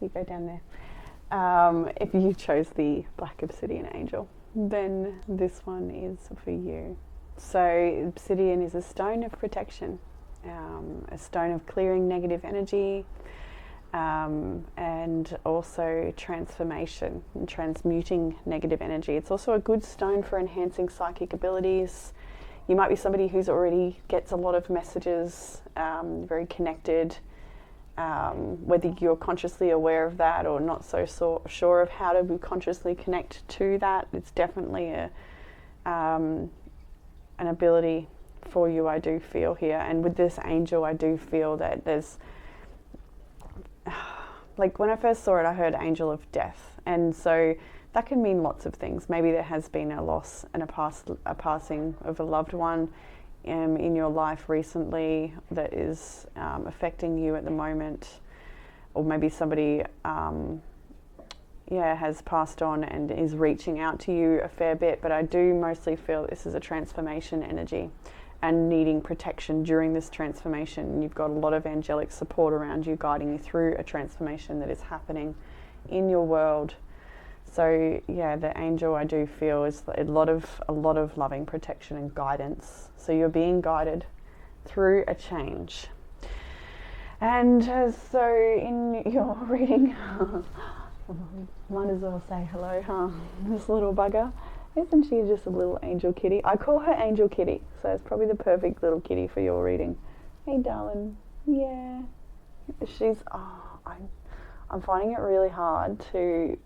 You go down there. If you chose the Black Obsidian Angel, then this one is for you. So obsidian is a stone of protection, a stone of clearing negative energy, and also transformation and transmuting negative energy. It's also a good stone for enhancing psychic abilities. You might be somebody who's already gets a lot of messages, very connected, whether you're consciously aware of that or not so sure of how to consciously connect to that. It's definitely an ability for you, I do feel here. And with this angel, I do feel that there's, like when I first saw it, I heard angel of death. And so that can mean lots of things. Maybe there has been a loss and a passing of a loved one in your life recently that is affecting you at the moment. Or maybe somebody has passed on and is reaching out to you a fair bit. But I do mostly feel this is a transformation energy and needing protection during this transformation. You've got a lot of angelic support around you, guiding you through a transformation that is happening in your world. So yeah, the angel, I do feel, is a lot of loving protection and guidance. So you're being guided through a change. And so in your reading, might as well say hello, huh? This little bugger. Isn't she just a little angel kitty? I call her Angel Kitty, so it's probably the perfect little kitty for your reading. Hey, darling. Yeah. She's, I'm finding it really hard to,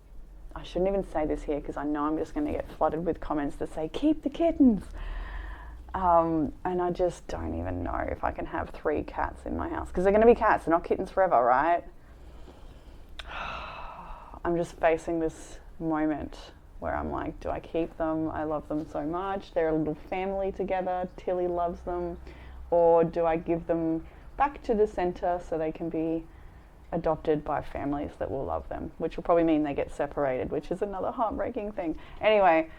I shouldn't even say this here because I know I'm just going to get flooded with comments that say, keep the kittens. And I just don't even know if I can have 3 cats in my house, because they're going to be cats, they're not kittens forever, right? I'm just facing this moment where I'm like, do I keep them? I love them so much. They're a little family together. Tilly loves them. Or do I give them back to the center so they can be adopted by families that will love them, which will probably mean they get separated, which is another heartbreaking thing. Anyway,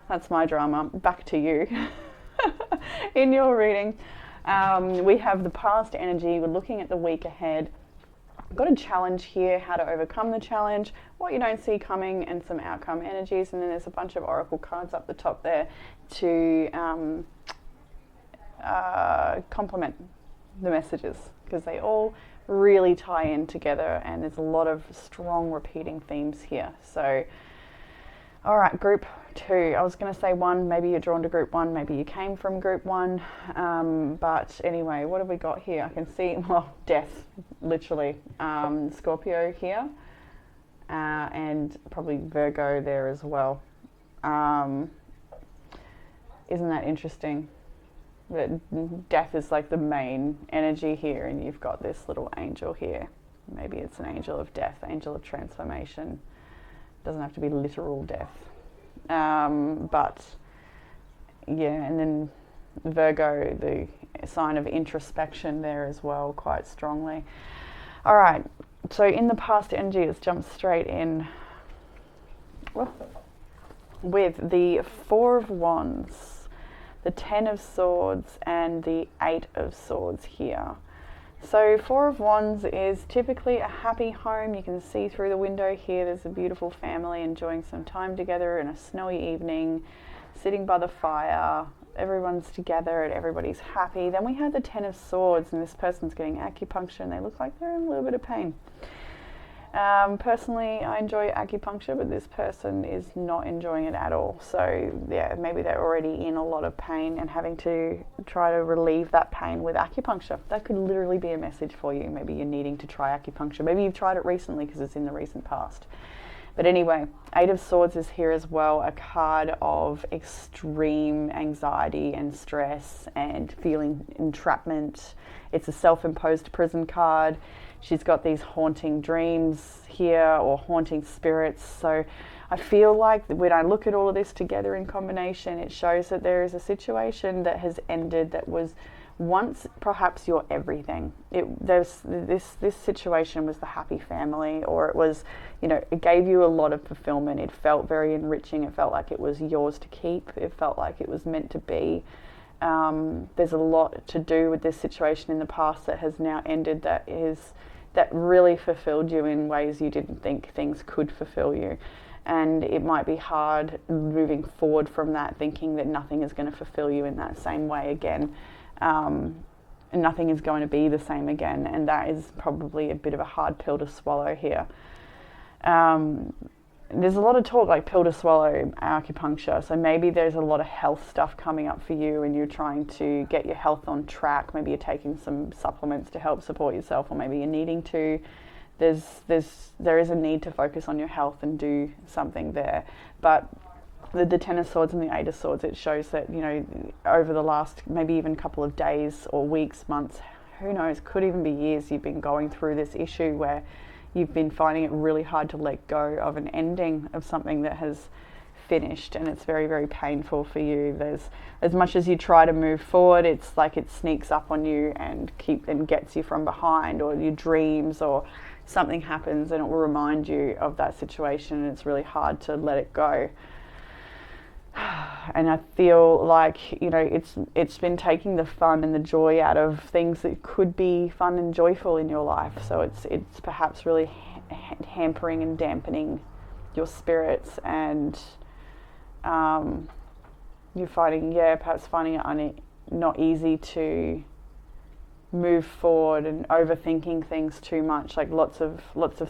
that's my drama. Back to you. In your reading, we have the past energy. We're looking at the week ahead. I've got a challenge here, how to overcome the challenge, what you don't see coming, and some outcome energies. And then there's a bunch of oracle cards up the top there to complement the messages, because they all really tie in together, and there's a lot of strong repeating themes here. So, all right, group 2. I was going to say 1, maybe you're drawn to group 1, maybe you came from group 1. But anyway, what have we got here? I can see, well, death, literally. Scorpio here, and probably Virgo there as well. Isn't that interesting? That death is like the main energy here, and you've got this little angel here. Maybe it's an angel of death, angel of transformation. Doesn't have to be literal death. But yeah, and then Virgo, the sign of introspection there as well, quite strongly. All right, so in the past energy, let's jump straight in with the 4 of Wands, the 10 of Swords, and the 8 of Swords here. So 4 of Wands is typically a happy home. You can see through the window here, there's a beautiful family enjoying some time together in a snowy evening, sitting by the fire. Everyone's together and everybody's happy. Then we have the 10 of Swords, and this person's getting acupuncture, and they look like they're in a little bit of pain. Personally, I enjoy acupuncture, but this person is not enjoying it at all. So yeah, maybe they're already in a lot of pain and having to try to relieve that pain with acupuncture. That could literally be a message for you. Maybe you're needing to try acupuncture. Maybe you've tried it recently because it's in the recent past. But anyway, 8 of Swords is here as well, a card of extreme anxiety and stress and feeling entrapment. It's a self-imposed prison card. She's got these haunting dreams here, or haunting spirits. So I feel like when I look at all of this together in combination, it shows that there is a situation that has ended that was once perhaps your everything. This situation was the happy family, or it was, it gave you a lot of fulfillment. It felt very enriching. It felt like it was yours to keep. It felt like it was meant to be. There's a lot to do with this situation in the past that has now ended, that really fulfilled you in ways you didn't think things could fulfill you. And it might be hard moving forward from that, thinking that nothing is going to fulfill you in that same way again. And nothing is going to be the same again, and that is probably a bit of a hard pill to swallow here. There's a lot of talk like pill to swallow acupuncture, so maybe there's a lot of health stuff coming up for you and you're trying to get your health on track. Maybe you're taking some supplements to help support yourself, or maybe you're needing to. There is a need to focus on your health and do something there. But the 10 of Swords and the 8 of Swords, it shows that, over the last maybe even couple of days or weeks, months, who knows, could even be years, you've been going through this issue where you've been finding it really hard to let go of an ending of something that has finished, and it's very, very painful for you. There's, as much as you try to move forward, it's like it sneaks up on you and gets you from behind, or your dreams, or something happens and it will remind you of that situation, and it's really hard to let it go. And I feel like, it's been taking the fun and the joy out of things that could be fun and joyful in your life. So it's perhaps really hampering and dampening your spirits, and you're perhaps finding it not easy to move forward and overthinking things too much, like lots of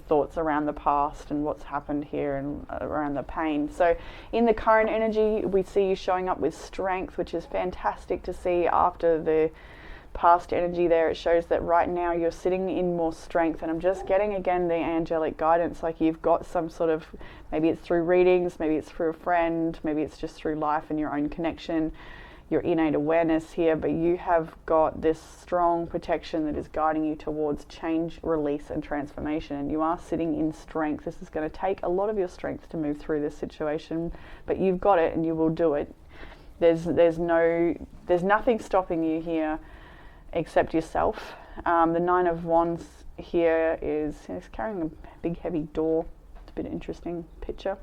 thoughts around the past and what's happened here and around the pain. So in the current energy, we see you showing up with strength, which is fantastic to see after the past energy there. It shows that right now you're sitting in more strength, and I'm just getting again the angelic guidance, like you've got some sort of, maybe it's through readings, maybe it's through a friend, maybe it's just through life and your own connection, your innate awareness here, but you have got this strong protection that is guiding you towards change, release and transformation, and you are sitting in strength. This is going to take a lot of your strength to move through this situation, but you've got it and you will do it. There's nothing stopping you here except yourself. The Nine of Wands here is carrying a big heavy door. It's a bit interesting picture.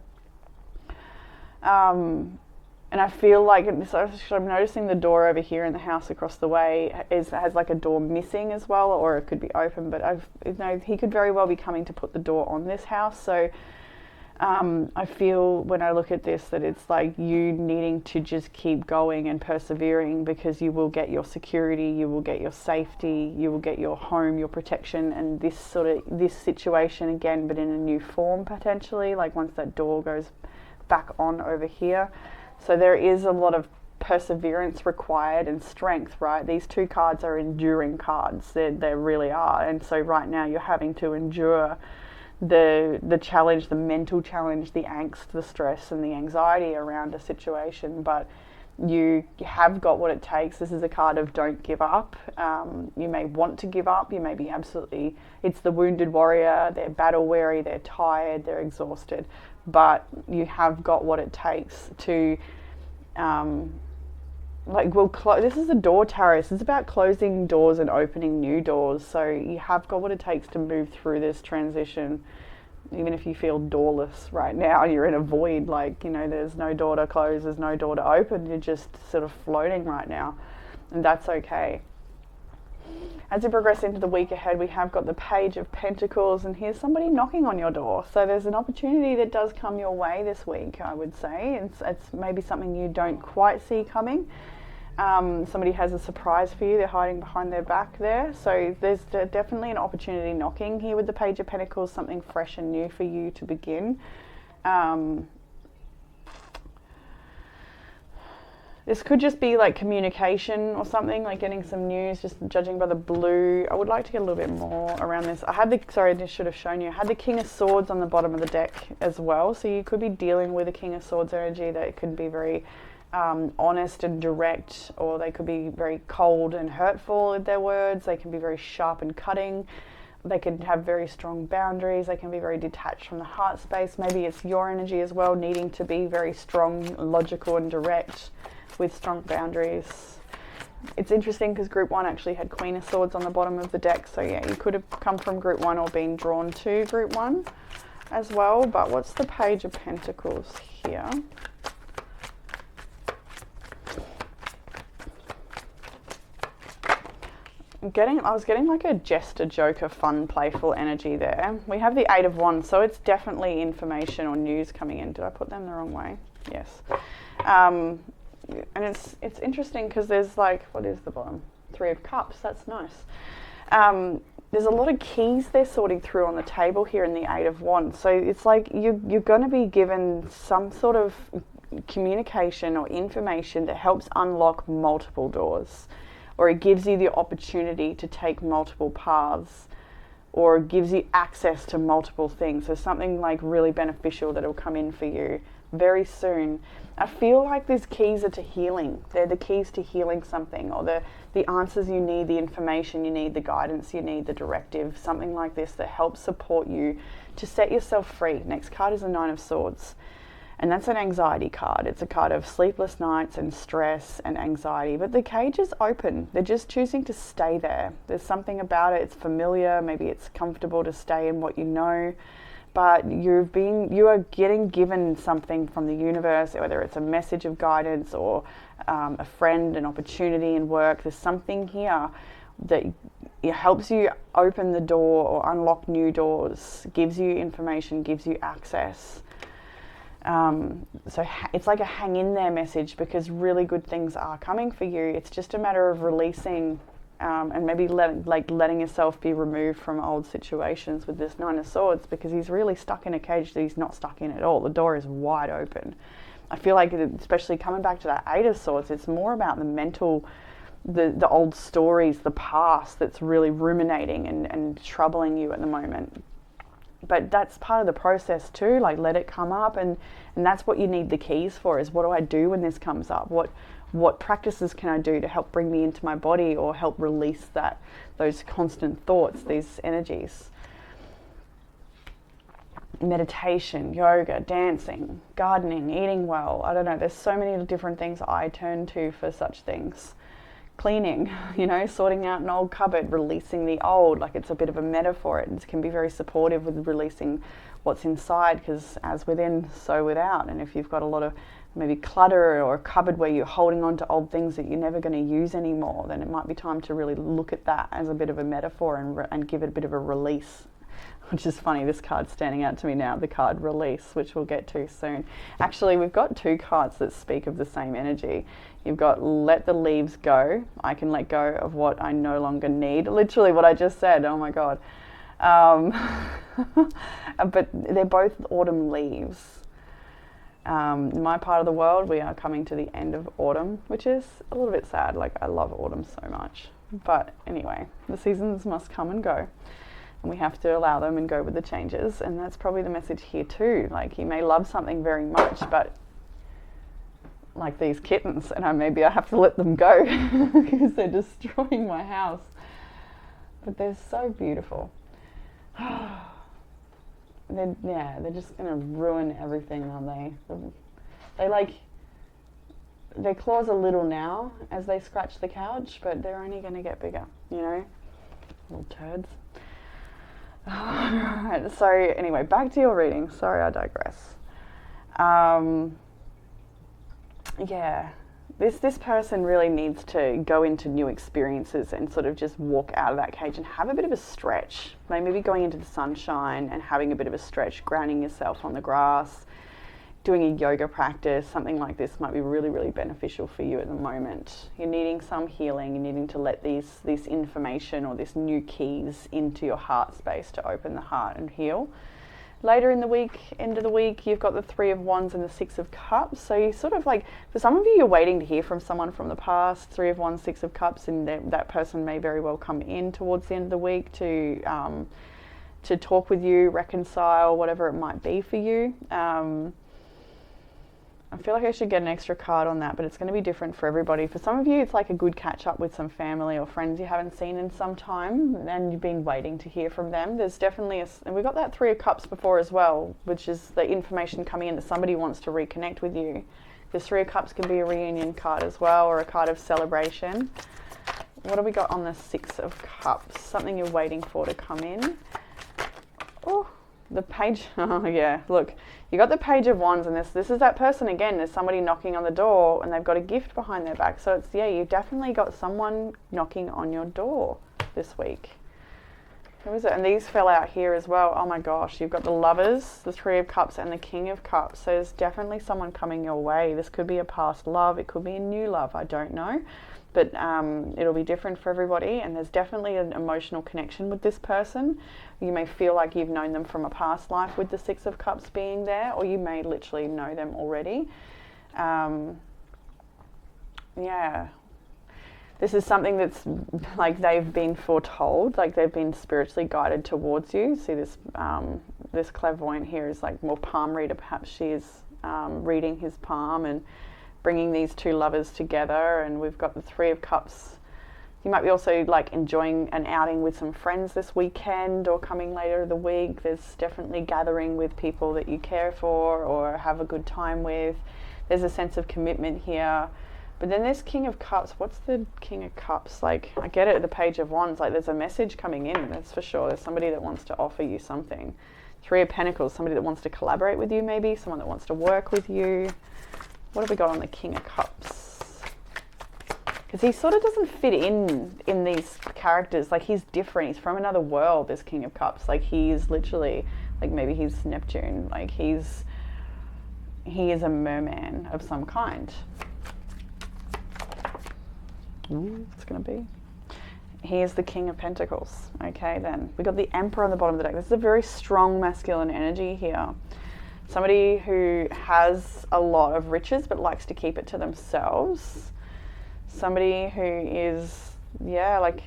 And I feel like, I'm noticing the door over here in the house across the way has like a door missing as well, or it could be open, but he could very well be coming to put the door on this house. So I feel when I look at this that it's like you needing to just keep going and persevering, because you will get your security, you will get your safety, you will get your home, your protection, and this situation again, but in a new form potentially, like once that door goes back on over here. So there is a lot of perseverance required and strength, right? These two cards are enduring cards. They really are. And so right now you're having to endure the challenge, the mental challenge, the angst, the stress and the anxiety around a situation. But you have got what it takes. This is a card of don't give up. You may want to give up. You may be it's the wounded warrior. They're battle weary. They're tired. They're exhausted. But you have got what it takes to, this is a door tarot. This is about closing doors and opening new doors. So you have got what it takes to move through this transition. Even if you feel doorless right now, you're in a void, there's no door to close, there's no door to open. You're just sort of floating right now, and that's okay. As we progress into the week ahead, we have got the Page of Pentacles, and here's somebody knocking on your door. So there's an opportunity that does come your way this week, I would say. It's maybe something you don't quite see coming. Somebody has a surprise for you. They're hiding behind their back there. So there's definitely an opportunity knocking here with the Page of Pentacles, something fresh and new for you to begin. This could just be like communication or something, like getting some news, just judging by the blue. I would like to get a little bit more around this. I should have shown you. I had the King of Swords on the bottom of the deck as well. So you could be dealing with a King of Swords energy that could be very honest and direct, or they could be very cold and hurtful with their words. They can be very sharp and cutting. They can have very strong boundaries. They can be very detached from the heart space. Maybe it's your energy as well, needing to be very strong, logical and direct with strong boundaries. It's interesting because Group 1 actually had Queen of Swords on the bottom of the deck. So yeah, you could have come from Group 1 or been drawn to Group 1 as well. But what's the Page of Pentacles here? I was getting like a jester, joker, fun, playful energy there. We have the Eight of Wands, so it's definitely information or news coming in. Did I put them the wrong way? Yes. And it's interesting because there's what is the bottom? Three of Cups. That's nice. There's a lot of keys they're sorting through on the table here in the Eight of Wands. So it's like you're going to be given some sort of communication or information that helps unlock multiple doors, or it gives you the opportunity to take multiple paths, or it gives you access to multiple things. So something really beneficial that will come in for you very soon. I feel like these keys are to healing. They're the keys to healing something, or the answers you need, the information you need, the guidance you need, the directive, something like this that helps support you to set yourself free. Next card is the Nine of Swords. And that's an anxiety card. It's a card of sleepless nights and stress and anxiety. But the cage is open. They're just choosing to stay there. There's something about it. It's familiar. Maybe it's comfortable to stay in what you know. But you are getting given something from the universe, whether it's a message of guidance or a friend, an opportunity in work. There's something here that it helps you open the door or unlock new doors, gives you information, gives you access. So it's like a hang in there message, because really good things are coming for you. It's just a matter of releasing and maybe letting yourself be removed from old situations with this Nine of Swords, because he's really stuck in a cage that he's not stuck in at all. The door is wide open. I feel like, especially coming back to that Eight of Swords, it's more about the mental, the old stories, the past that's really ruminating and troubling you at the moment. But that's part of the process too, like let it come up, and that's what you need the keys for, is what do I do when this comes up? What practices can I do to help bring me into my body, or help release those constant thoughts, these energies? Meditation, yoga, dancing, gardening, eating well. I don't know, there's so many different things I turn to for such things. Cleaning, sorting out an old cupboard, releasing the old, like it's a bit of a metaphor. It can be very supportive with releasing what's inside, because as within, so without. And if you've got a lot of maybe clutter or a cupboard where you're holding on to old things that you're never going to use anymore, then it might be time to really look at that as a bit of a metaphor and give it a bit of a release. Which is funny, this card's standing out to me now, the card Release, which we'll get to soon. Actually, we've got two cards that speak of the same energy. You've got Let the Leaves Go. I can let go of what I no longer need. Literally what I just said, oh my God. But they're both autumn leaves. In my part of the world, we are coming to the end of autumn, which is a little bit sad. Like, I love autumn so much. But anyway, the seasons must come and go. And we have to allow them and go with the changes. And that's probably the message here too. Like, you may love something very much, but like these kittens, and maybe I have to let them go because they're destroying my house. But they're so beautiful. They're just going to ruin everything, aren't they? Their claws a little now as they scratch the couch, but they're only going to get bigger, little turds. Alright, so anyway, back to your reading. Sorry, I digress. This person really needs to go into new experiences and sort of just walk out of that cage and have a bit of a stretch. Maybe going into the sunshine and having a bit of a stretch, grounding yourself on the grass, doing a yoga practice, something like this might be really, really beneficial for you at the moment. You're needing some healing, you're needing to let this information or this new keys into your heart space to open the heart and heal. Later in the week, end of the week, you've got the Three of Wands and the Six of Cups. So you sort of like, for some of you, you're waiting to hear from someone from the past. Three of Wands, Six of Cups, and that person may very well come in towards the end of the week to talk with you, reconcile, whatever it might be for you. I feel like I should get an extra card on that, but it's going to be different for everybody. For some of you, it's like a good catch up with some family or friends you haven't seen in some time, and you've been waiting to hear from them. There's definitely and we got that Three of Cups before as well, which is the information coming in that somebody wants to reconnect with you. This Three of Cups can be a reunion card as well, or a card of celebration. What have we got on the Six of Cups? Something you're waiting for to come in. Oh, the page. Oh yeah, look. You got the Page of Wands, and this is that person again. There's somebody knocking on the door, and they've got a gift behind their back. So it's, you definitely got someone knocking on your door this week. Who is it? And these fell out here as well. Oh my gosh, you've got the Lovers, the Three of Cups, and the King of Cups. So there's definitely someone coming your way. This could be a past love. It could be a new love. I don't know. But it'll be different for everybody, and there's definitely an emotional connection with this person. You may feel like you've known them from a past life with the Six of Cups being there, or you may literally know them already. This is something that's like they've been foretold, like they've been spiritually guided towards you. See this this clairvoyant here is like more palm reader. Perhaps she is reading his palm and bringing these two lovers together. And we've got the Three of Cups. You might be also like enjoying an outing with some friends this weekend or coming later in the week. There's definitely gathering with people that you care for or have a good time with. There's a sense of commitment here. But then there's King of Cups. What's the King of Cups? Like, I get it, the Page of Wands. Like, there's a message coming in, that's for sure. There's somebody that wants to offer you something. Three of Pentacles, somebody that wants to collaborate with you maybe, someone that wants to work with you. What have we got on the King of Cups? because he sort of doesn't fit in these characters. Like, he's different. He's from another world, this King of Cups. Like, he's literally, like, maybe he's Neptune. Like, he is a merman of some kind. Ooh, what's going to be? He is the King of Pentacles. Okay, then. We got the Emperor on the bottom of the deck. This is a very strong masculine energy here. Somebody who has a lot of riches but likes to keep it to themselves. Somebody who is, yeah, like,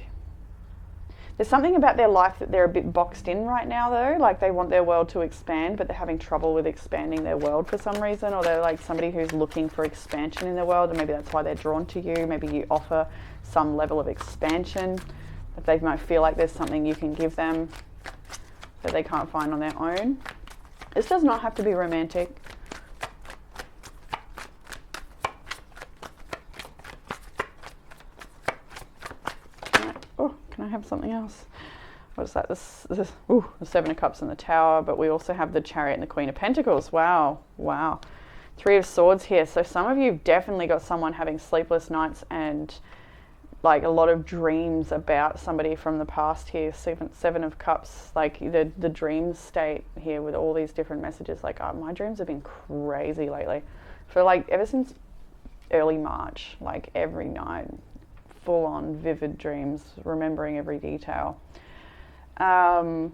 there's something about their life that they're a bit boxed in right now, though. Like, they want their world to expand, but they're having trouble with expanding their world for some reason. Or they're like somebody who's looking for expansion in their world, and maybe that's why they're drawn to you. Maybe you offer some level of expansion, that they might feel like there's something you can give them that they can't find on their own. This does not have to be romantic. Can I have something else? What is that? The Seven of Cups and the Tower, but we also have the Chariot and the Queen of Pentacles. Wow, wow. Three of Swords here. So some of you have definitely got someone having sleepless nights and like a lot of dreams about somebody from the past here. Seven of Cups, like the dream state here with all these different messages. Like, oh, my dreams have been crazy lately. For like ever since early March, like every night, full on vivid dreams, remembering every detail. You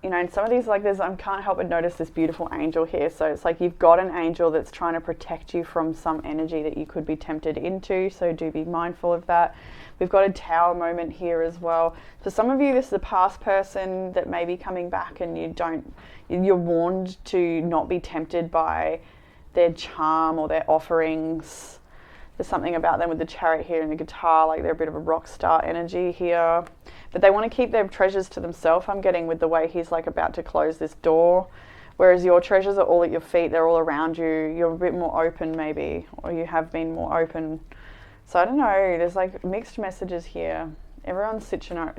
know, and some of these, like, I can't help but notice this beautiful angel here. So it's like you've got an angel that's trying to protect you from some energy that you could be tempted into. So do be mindful of that. We've got a Tower moment here as well. For some of you, this is a past person that may be coming back, and you're warned to not be tempted by their charm or their offerings. There's something about them with the Chariot here and the guitar, like they're a bit of a rock star energy here. But they want to keep their treasures to themselves, I'm getting, with the way he's like about to close this door. Whereas your treasures are all at your feet, they're all around you. You're a bit more open maybe, or you have been more open. So I don't know, there's like mixed messages here. Everyone's situation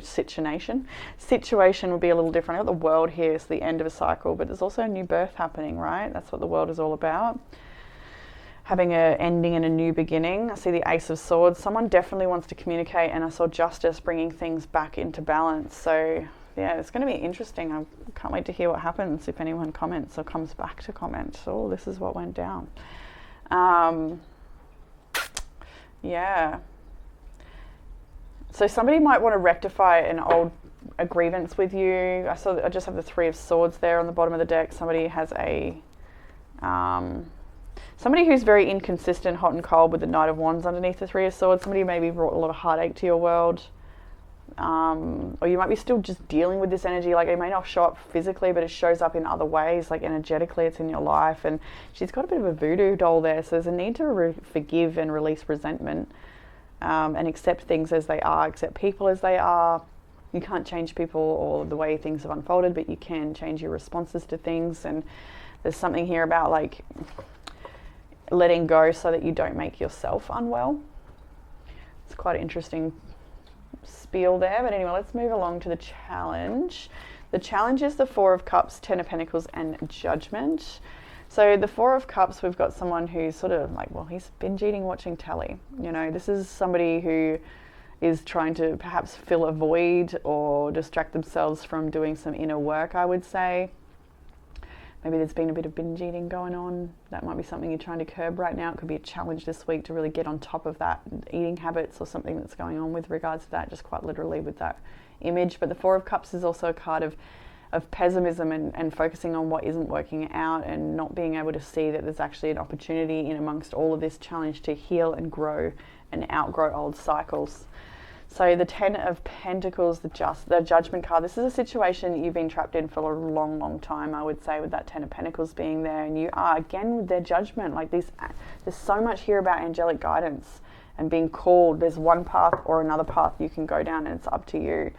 would be a little different. I got the World here, it's the end of a cycle, but there's also a new birth happening, right? That's what the world is all about. Having an ending and a new beginning. I see the Ace of Swords. Someone definitely wants to communicate, and I saw Justice bringing things back into balance. So yeah, it's going to be interesting. I can't wait to hear what happens if anyone comments or comes back to comment. Oh, this is what went down. Yeah. So somebody might want to rectify a grievance with you. I just have the Three of Swords there on the bottom of the deck. Somebody has somebody who's very inconsistent, hot and cold, with the Knight of Wands underneath the Three of Swords. Somebody maybe brought a lot of heartache to your world. Or you might be still just dealing with this energy. Like, it may not show up physically, but it shows up in other ways. Like, energetically, it's in your life. And she's got a bit of a voodoo doll there. So there's a need to forgive and release resentment, and accept things as they are, accept people as they are. You can't change people or the way things have unfolded, but you can change your responses to things. And there's something here about, like, letting go so that you don't make yourself unwell. It's quite an interesting spiel there. But anyway, let's move along to the challenge. The challenge is the Four of Cups, Ten of Pentacles, and Judgment. So the Four of Cups, we've got someone who's sort of like, well, he's binge eating watching telly. You know, this is somebody who is trying to perhaps fill a void or distract themselves from doing some inner work, I would say. Maybe there's been a bit of binge eating going on. That might be something you're trying to curb right now. It could be a challenge this week to really get on top of that eating habits or something that's going on with regards to that, just quite literally with that image. But the Four of Cups is also a card of pessimism and focusing on what isn't working out and not being able to see that there's actually an opportunity in amongst all of this challenge to heal and grow and outgrow old cycles. So the Ten of Pentacles, the Judgment card, this is a situation you've been trapped in for a long, long time, I would say, with that Ten of Pentacles being there. And you are, again, with their judgment. Like, there's so much here about angelic guidance and being called. There's one path or another path you can go down, and it's up to you.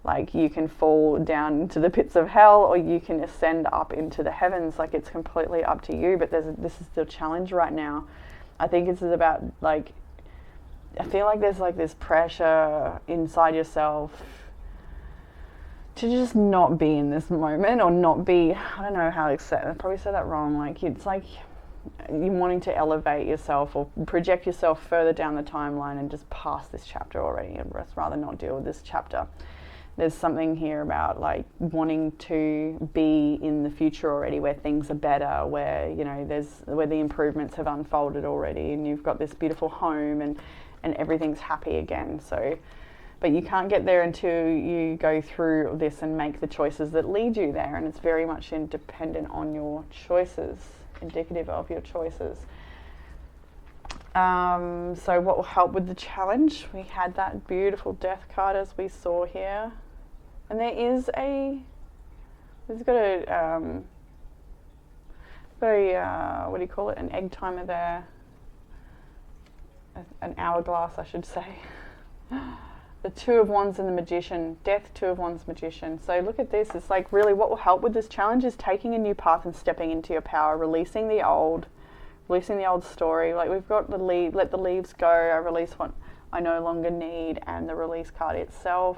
Like, you can fall down into the pits of hell, or you can ascend up into the heavens. Like, it's completely up to you. But this is the challenge right now. I think it's about, like, I feel like there's like this pressure inside yourself to just not be in this moment, or not be, I don't know how to say it. I probably said that wrong. Like, it's like you're wanting to elevate yourself or project yourself further down the timeline and just pass this chapter already and rather not deal with this chapter. There's something here about like wanting to be in the future already, where things are better, where, you know, where the improvements have unfolded already, and you've got this beautiful home and everything's happy again. So, but you can't get there until you go through this and make the choices that lead you there, and it's very much dependent on your choices, indicative of your choices. So what will help with the challenge? We had that beautiful death card as we saw here. And there's got a, what do you call it, an egg timer there, an hourglass I should say. The Two of Wands and the Magician, Death, Two of Wands, Magician. So look at this, it's like really what will help with this challenge is taking a new path and stepping into your power, releasing the old story. Like we've got let the leaves go, I release what I no longer need, and the release card itself.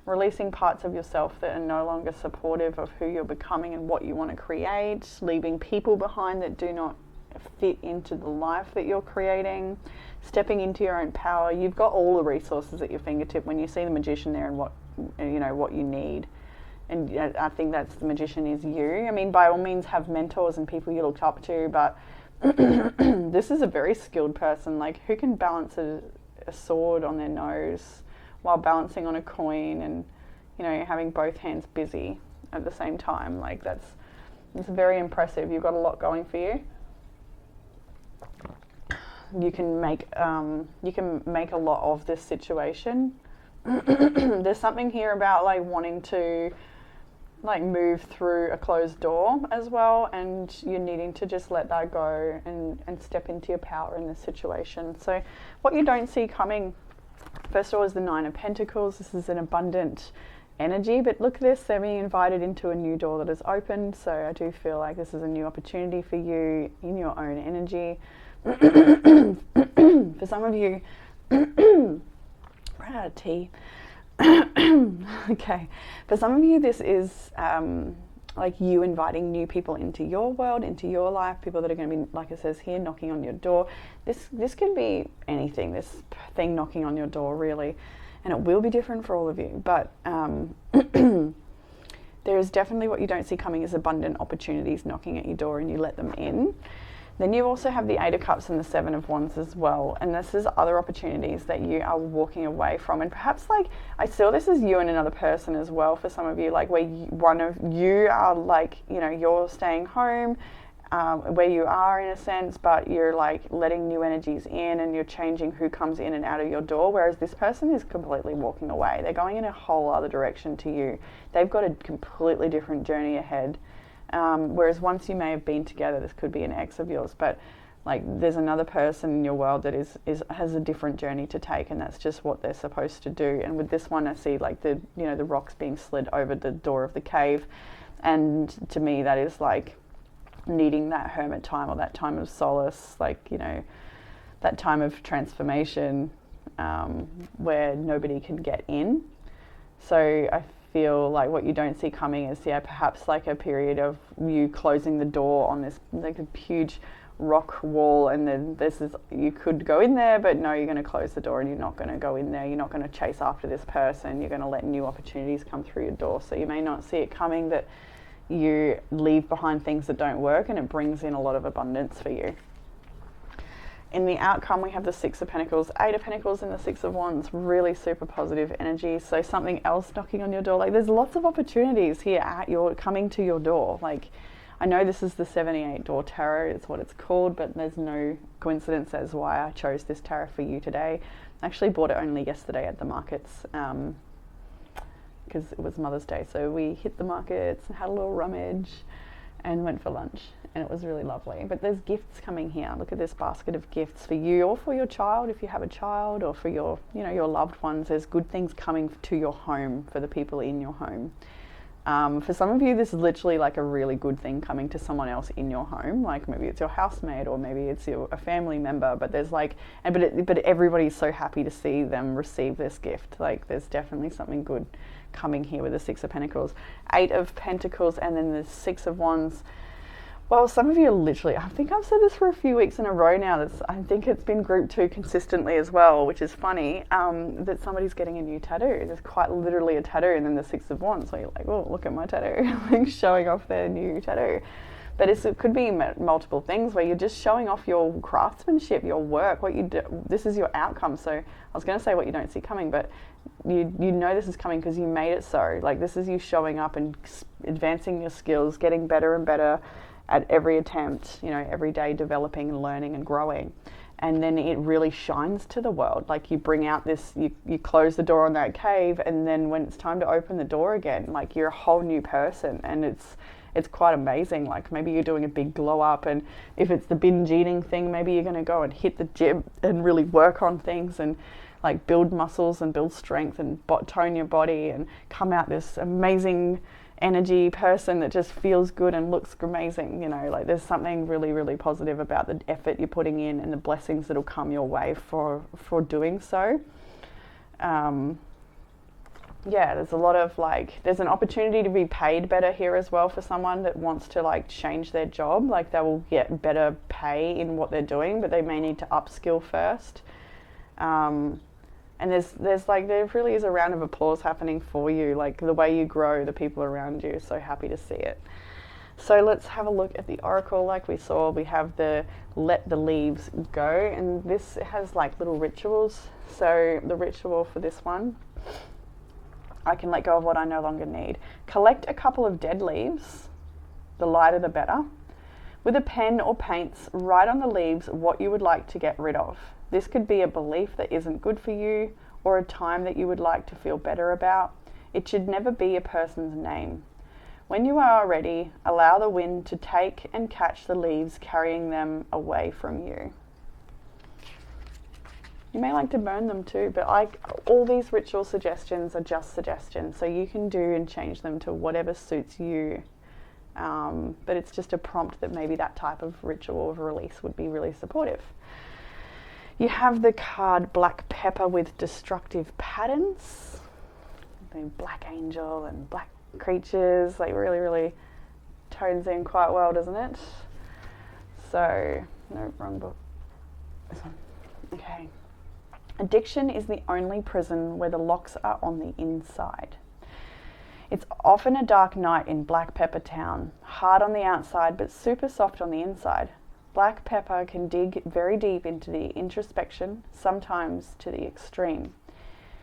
Releasing parts of yourself that are no longer supportive of who you're becoming and what you want to create, leaving people behind that do not fit into the life that you're creating, stepping into your own power. You've got all the resources at your fingertip when you see the Magician there and what you need. And I think that's the Magician is you. I mean, by all means have mentors and people you look up to, but this is a very skilled person, like who can balance a sword on their nose while balancing on a coin and, you know, having both hands busy at the same time. Like it's very impressive. You've got a lot going for you. You can make a lot of this situation. There's something here about like wanting to like move through a closed door as well, and you're needing to just let that go and step into your power in this situation. So what you don't see coming, first of all, is the Nine of Pentacles. This is an abundant energy, but look at this, they're being invited into a new door that is opened. So I do feel like this is a new opportunity for you in your own energy. For some of you, ran out of tea. Okay, for some of you this is like you inviting new people into your world, into your life, people that are going to be, like it says here, knocking on your door. This can be anything, this thing knocking on your door really, and it will be different for all of you, but there is definitely what you don't see coming is abundant opportunities knocking at your door, and you let them in. Then you also have the Eight of Cups and the Seven of Wands as well. And this is other opportunities that you are walking away from. And perhaps like, I saw this as you and another person as well for some of you, like where one of you are like, you know, you're staying home, where you are in a sense, but you're like letting new energies in and you're changing who comes in and out of your door. Whereas this person is completely walking away. They're going in a whole other direction to you. They've got a completely different journey ahead. Whereas once you may have been together, this could be an ex of yours, but like there's another person in your world that has a different journey to take, and that's just what they're supposed to do. And with this one, I see like the rocks being slid over the door of the cave, and to me that is like needing that hermit time or that time of solace, like, you know, that time of transformation where nobody can get in. So I feel like what you don't see coming is, yeah, perhaps like a period of you closing the door on this like a huge rock wall, and then you could go in there, but no, you're going to close the door and you're not going to go in there. You're not going to chase after this person. You're going to let new opportunities come through your door. So you may not see it coming that you leave behind things that don't work, and it brings in a lot of abundance for you. In the outcome, we have the Six of Pentacles, Eight of Pentacles, and the Six of Wands. Really super positive energy. So something else knocking on your door. Like there's lots of opportunities here coming to your door. Like I know this is the 78 Door Tarot, it's what it's called, but there's no coincidence as why I chose this tarot for you today. I actually bought it only yesterday at the markets because it was Mother's Day. So we hit the markets and had a little rummage and went for lunch. And it was really lovely. But there's gifts coming here. Look at this basket of gifts for you or for your child if you have a child, or for your loved ones. There's good things coming to your home for the people in your home. For some of you, this is literally like a really good thing coming to someone else in your home. Like maybe it's your housemate, or maybe it's a family member. But there's like, but everybody's so happy to see them receive this gift. Like there's definitely something good coming here with the Six of Pentacles, Eight of Pentacles, and then the Six of Wands. Well, some of you literally, I think I've said this for a few weeks in a row now. I think it's been group 2 consistently as well, which is funny, that somebody's getting a new tattoo. There's quite literally a tattoo, and then the 6 of Wands. So you're like, oh, look at my tattoo, like showing off their new tattoo. But it could be multiple things where you're just showing off your craftsmanship, your work, what you do. This is your outcome. So I was going to say what you don't see coming, but you know this is coming because you made it so. Like, this is you showing up and advancing your skills, getting better and better at every attempt, you know, every day developing and learning and growing. And then it really shines to the world. Like, you bring out this, you close the door on that cave, and then when it's time to open the door again, like, you're a whole new person, and it's quite amazing. Like, maybe you're doing a big glow up, and if it's the binge eating thing, maybe you're going to go and hit the gym and really work on things and like build muscles and build strength and tone your body and come out this amazing energy person that just feels good and looks amazing. You know, like, there's something really, really positive about the effort you're putting in and the blessings that'll come your way for doing so. Yeah, there's a lot of there's an opportunity to be paid better here as well for someone that wants to change their job. Like, they will get better pay in what they're doing, but they may need to upskill first. And there really is a round of applause happening for you. Like, the way you grow, the people around you are so happy to see it. So let's have a look at the Oracle. Like we saw, we have the let the leaves go, and this has little rituals. So the ritual for this one, I can let go of what I no longer need. Collect a couple of dead leaves, the lighter the better. With a pen or paints, write on the leaves what you would like to get rid of. This could be a belief that isn't good for you, or a time that you would like to feel better about. It should never be a person's name. When you are ready, allow the wind to take and catch the leaves, carrying them away from you. You may like to burn them too, but all these ritual suggestions are just suggestions, so you can do and change them to whatever suits you. But it's just a prompt that maybe that type of ritual of release would be really supportive. You have the card Black Pepper with destructive patterns. The Black Angel and Black Creatures, really, really tones in quite well, doesn't it? So, no, wrong book. This one. Okay. Addiction is the only prison where the locks are on the inside. It's often a dark night in Black Pepper Town, hard on the outside but super soft on the inside. Black Pepper can dig very deep into the introspection, sometimes to the extreme.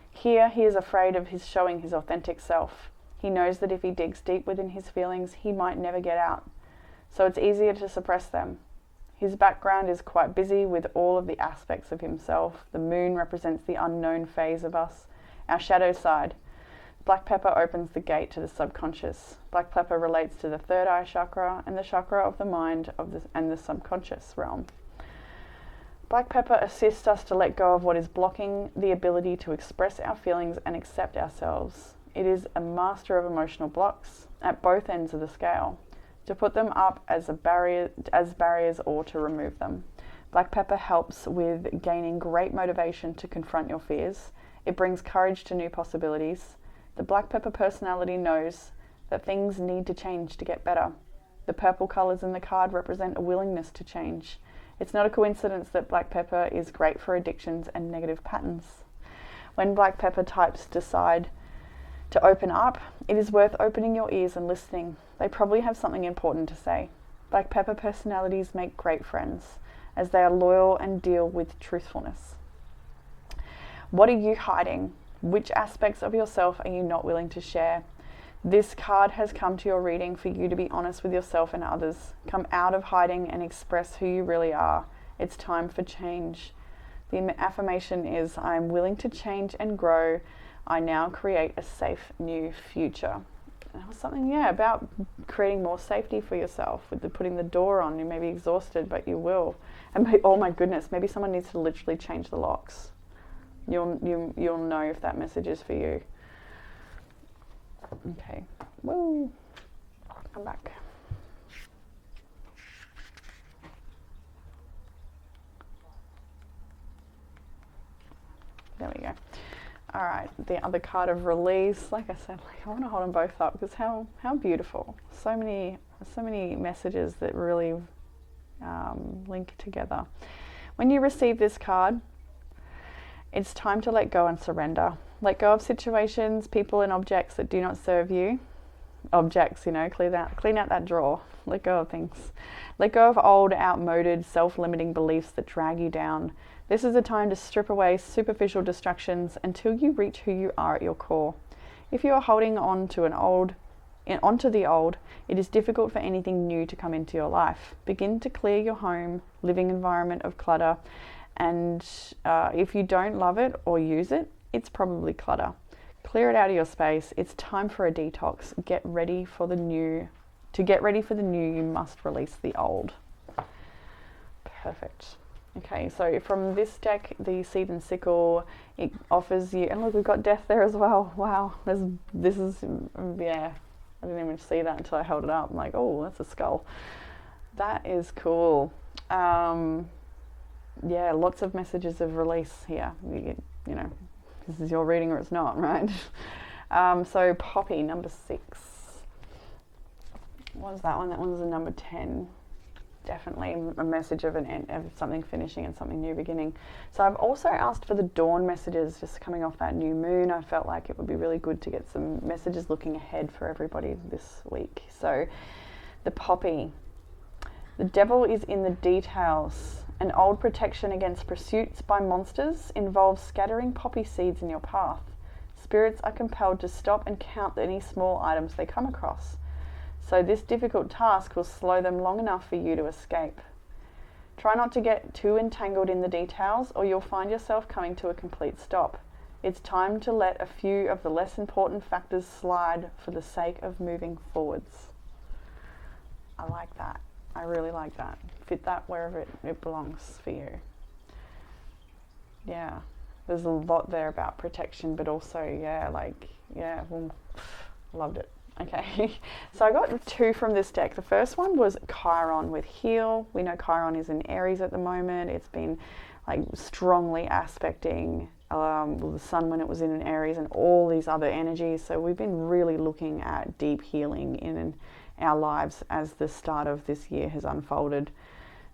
Here, he is afraid of showing his authentic self. He knows that if he digs deep within his feelings, he might never get out. So it's easier to suppress them. His background is quite busy with all of the aspects of himself. The moon represents the unknown phase of us, our shadow side. Black Pepper opens the gate to the subconscious. Black Pepper relates to the third eye chakra and the chakra of the mind and the subconscious realm. Black Pepper assists us to let go of what is blocking the ability to express our feelings and accept ourselves. It is a master of emotional blocks at both ends of the scale, to put them up as barriers or to remove them. Black Pepper helps with gaining great motivation to confront your fears. It brings courage to new possibilities. The Black Pepper personality knows that things need to change to get better. The purple colours in the card represent a willingness to change. It's not a coincidence that Black Pepper is great for addictions and negative patterns. When Black Pepper types decide to open up, it is worth opening your ears and listening. They probably have something important to say. Black Pepper personalities make great friends, as they are loyal and deal with truthfulness. What are you hiding? Which aspects of yourself are you not willing to share? This card has come to your reading for you to be honest with yourself and others. Come out of hiding and express who you really are. It's time for change. The affirmation is, I am willing to change and grow. I now create a safe new future. And that was something, about creating more safety for yourself with putting the door on. You may be exhausted, but you will. And oh my goodness, maybe someone needs to literally change the locks. You'll know if that message is for you. Okay. Woo. Come back. There we go. All right, the other card of release. Like I said, I want to hold them both up because how beautiful. So many messages that really link together. When you receive this card, it's time to let go and surrender. Let go of situations, people, and objects that do not serve you. Objects, clean out that drawer. Let go of things. Let go of old, outmoded, self-limiting beliefs that drag you down. This is a time to strip away superficial distractions until you reach who you are at your core. If you are holding on to onto the old, it is difficult for anything new to come into your life. Begin to clear your home, living environment of clutter, and if you don't love it or use it, it's probably clutter. Clear it out of your space. It's time for a detox. Get ready for the new. To get ready for the new, you must release the old. Perfect. Okay, so from this deck, the Seed and Sickle, it offers you, and look, we've got death there as well. Wow, this is, yeah, I didn't even see that until I held it up. I'm like, oh, that's a skull. That is cool. Yeah, lots of messages of release here. This is your reading or it's not, right? So Poppy, number 6. What was that one? That one was a number 10. Definitely a message of an end, of something finishing and something new beginning. So I've also asked for the dawn messages just coming off that new moon. I felt like it would be really good to get some messages looking ahead for everybody this week. So the Poppy. The devil is in the details. An old protection against pursuits by monsters involves scattering poppy seeds in your path. Spirits are compelled to stop and count any small items they come across. So this difficult task will slow them long enough for you to escape. Try not to get too entangled in the details or you'll find yourself coming to a complete stop. It's time to let a few of the less important factors slide for the sake of moving forwards. I like that. I really like that. Fit that wherever it belongs for you. Yeah, there's a lot there about protection, but also, loved it. Okay, so I got 2 from this deck. The first one was Chiron with Heal. We know Chiron is in Aries at the moment. It's been strongly aspecting the sun when it was in an Aries and all these other energies. So we've been really looking at deep healing in our lives as the start of this year has unfolded,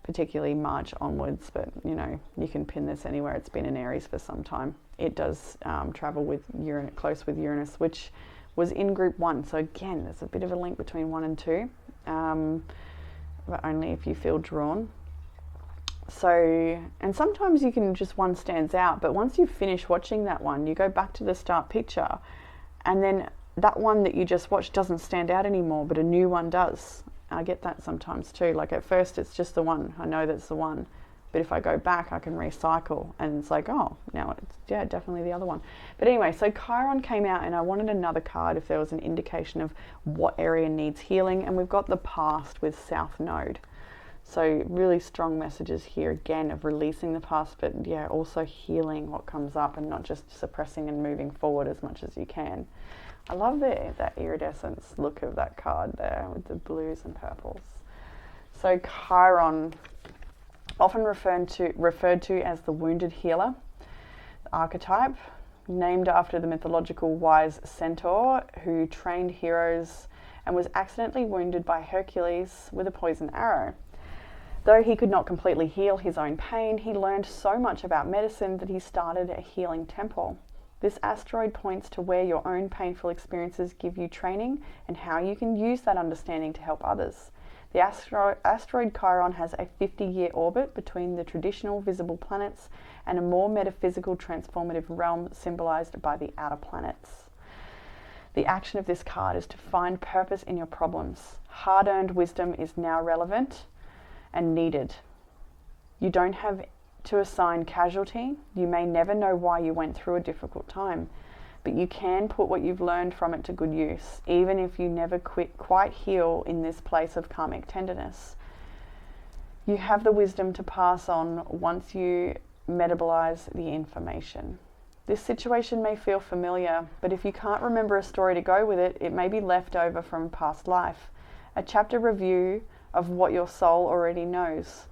particularly March onwards. But you can pin this anywhere. It's been in Aries for some time. It does travel with Uranus, close with Uranus, which was in group 1. So again, there's a bit of a link between 1 and 2, but only if you feel drawn. So, and sometimes you can just one stands out, but once you finish watching that one, you go back to the start picture, and then that one that you just watched doesn't stand out anymore, but a new one does. I get that sometimes too. Like at first it's just the one. I know that's the one. But if I go back, I can recycle. And it's like, oh, now it's, definitely the other one. But anyway, so Chiron came out and I wanted another card if there was an indication of what area needs healing. And we've got the past with South Node. So really strong messages here again of releasing the past, but also healing what comes up and not just suppressing and moving forward as much as you can. I love that iridescence look of that card there with the blues and purples. So Chiron, often referred to as the wounded healer, the archetype, named after the mythological wise centaur who trained heroes and was accidentally wounded by Hercules with a poison arrow. Though he could not completely heal his own pain, he learned so much about medicine that he started a healing temple. This asteroid points to where your own painful experiences give you training and how you can use that understanding to help others. The asteroid Chiron has a 50-year orbit between the traditional visible planets and a more metaphysical transformative realm symbolized by the outer planets. The action of this card is to find purpose in your problems. Hard-earned wisdom is now relevant and needed. You don't have to assign casualty. You may never know why you went through a difficult time, but you can put what you've learned from it to good use, even if you never quite heal in this place of karmic tenderness. You have the wisdom to pass on once you metabolize the information. This situation may feel familiar, but if you can't remember a story to go with it, it may be left over from past life, a chapter review of what your soul already knows.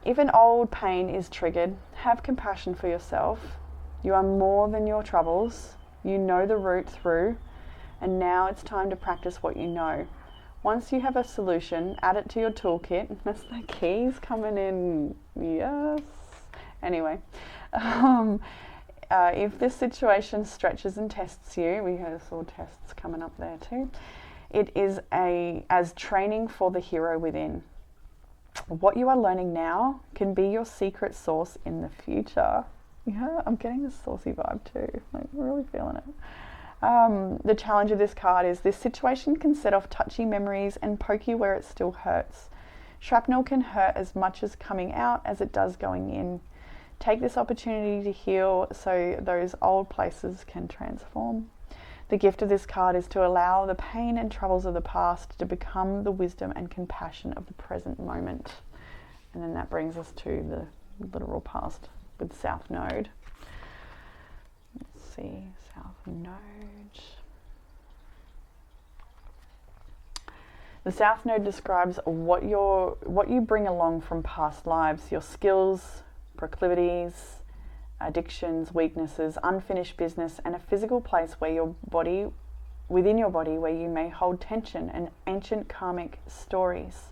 If an old pain is triggered, have compassion for yourself You are more than your troubles. You know the route through, and now it's time to practice what you know. Once you have a solution, add it to your toolkit. That's the keys coming in. Yes. Anyway, if this situation stretches and tests you, we saw tests coming up there too. It is as training for the hero within. What you are learning now can be your secret sauce in the future. Yeah, I'm getting this saucy vibe too. I'm really feeling it. The challenge of this card is this situation can set off touchy memories and poke you where it still hurts. Shrapnel can hurt as much as coming out as it does going in. Take this opportunity to heal so those old places can transform. The gift of this card is to allow the pain and troubles of the past to become the wisdom and compassion of the present moment. And then that brings us to the literal past with South Node. Let's see, South Node. The South Node describes what you bring along from past lives, your skills, proclivities, addictions, weaknesses, unfinished business, and a physical place within your body where you may hold tension and ancient karmic stories.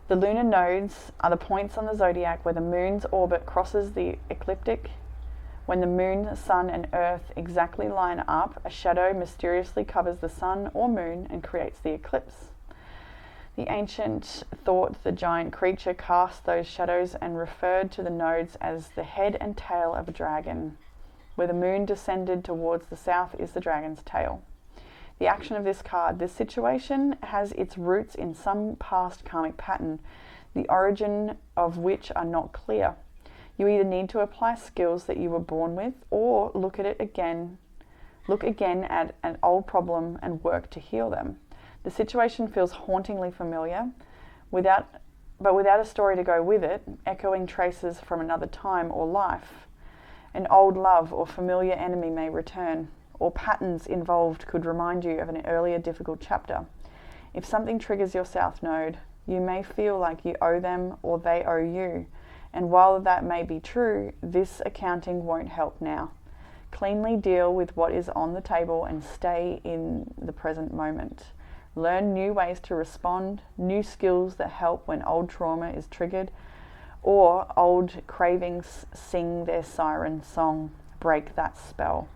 The lunar nodes are the points on the zodiac where the moon's orbit crosses the ecliptic. When the moon, sun, and earth exactly line up, a shadow mysteriously covers the sun or moon and creates the eclipse. The ancient thought the giant creature cast those shadows and referred to the nodes as the head and tail of a dragon. Where the moon descended towards the south is the dragon's tail. The action of this card, this situation has its roots in some past karmic pattern, the origin of which are not clear. You either need to apply skills that you were born with or look again at an old problem and work to heal them. The situation feels hauntingly familiar, but without a story to go with it, echoing traces from another time or life. An old love or familiar enemy may return, or patterns involved could remind you of an earlier difficult chapter. If something triggers your South Node, you may feel like you owe them or they owe you, and while that may be true, this accounting won't help now. Cleanly deal with what is on the table and stay in the present moment. Learn new ways to respond, new skills that help when old trauma is triggered, or old cravings sing their siren song. Break that spell.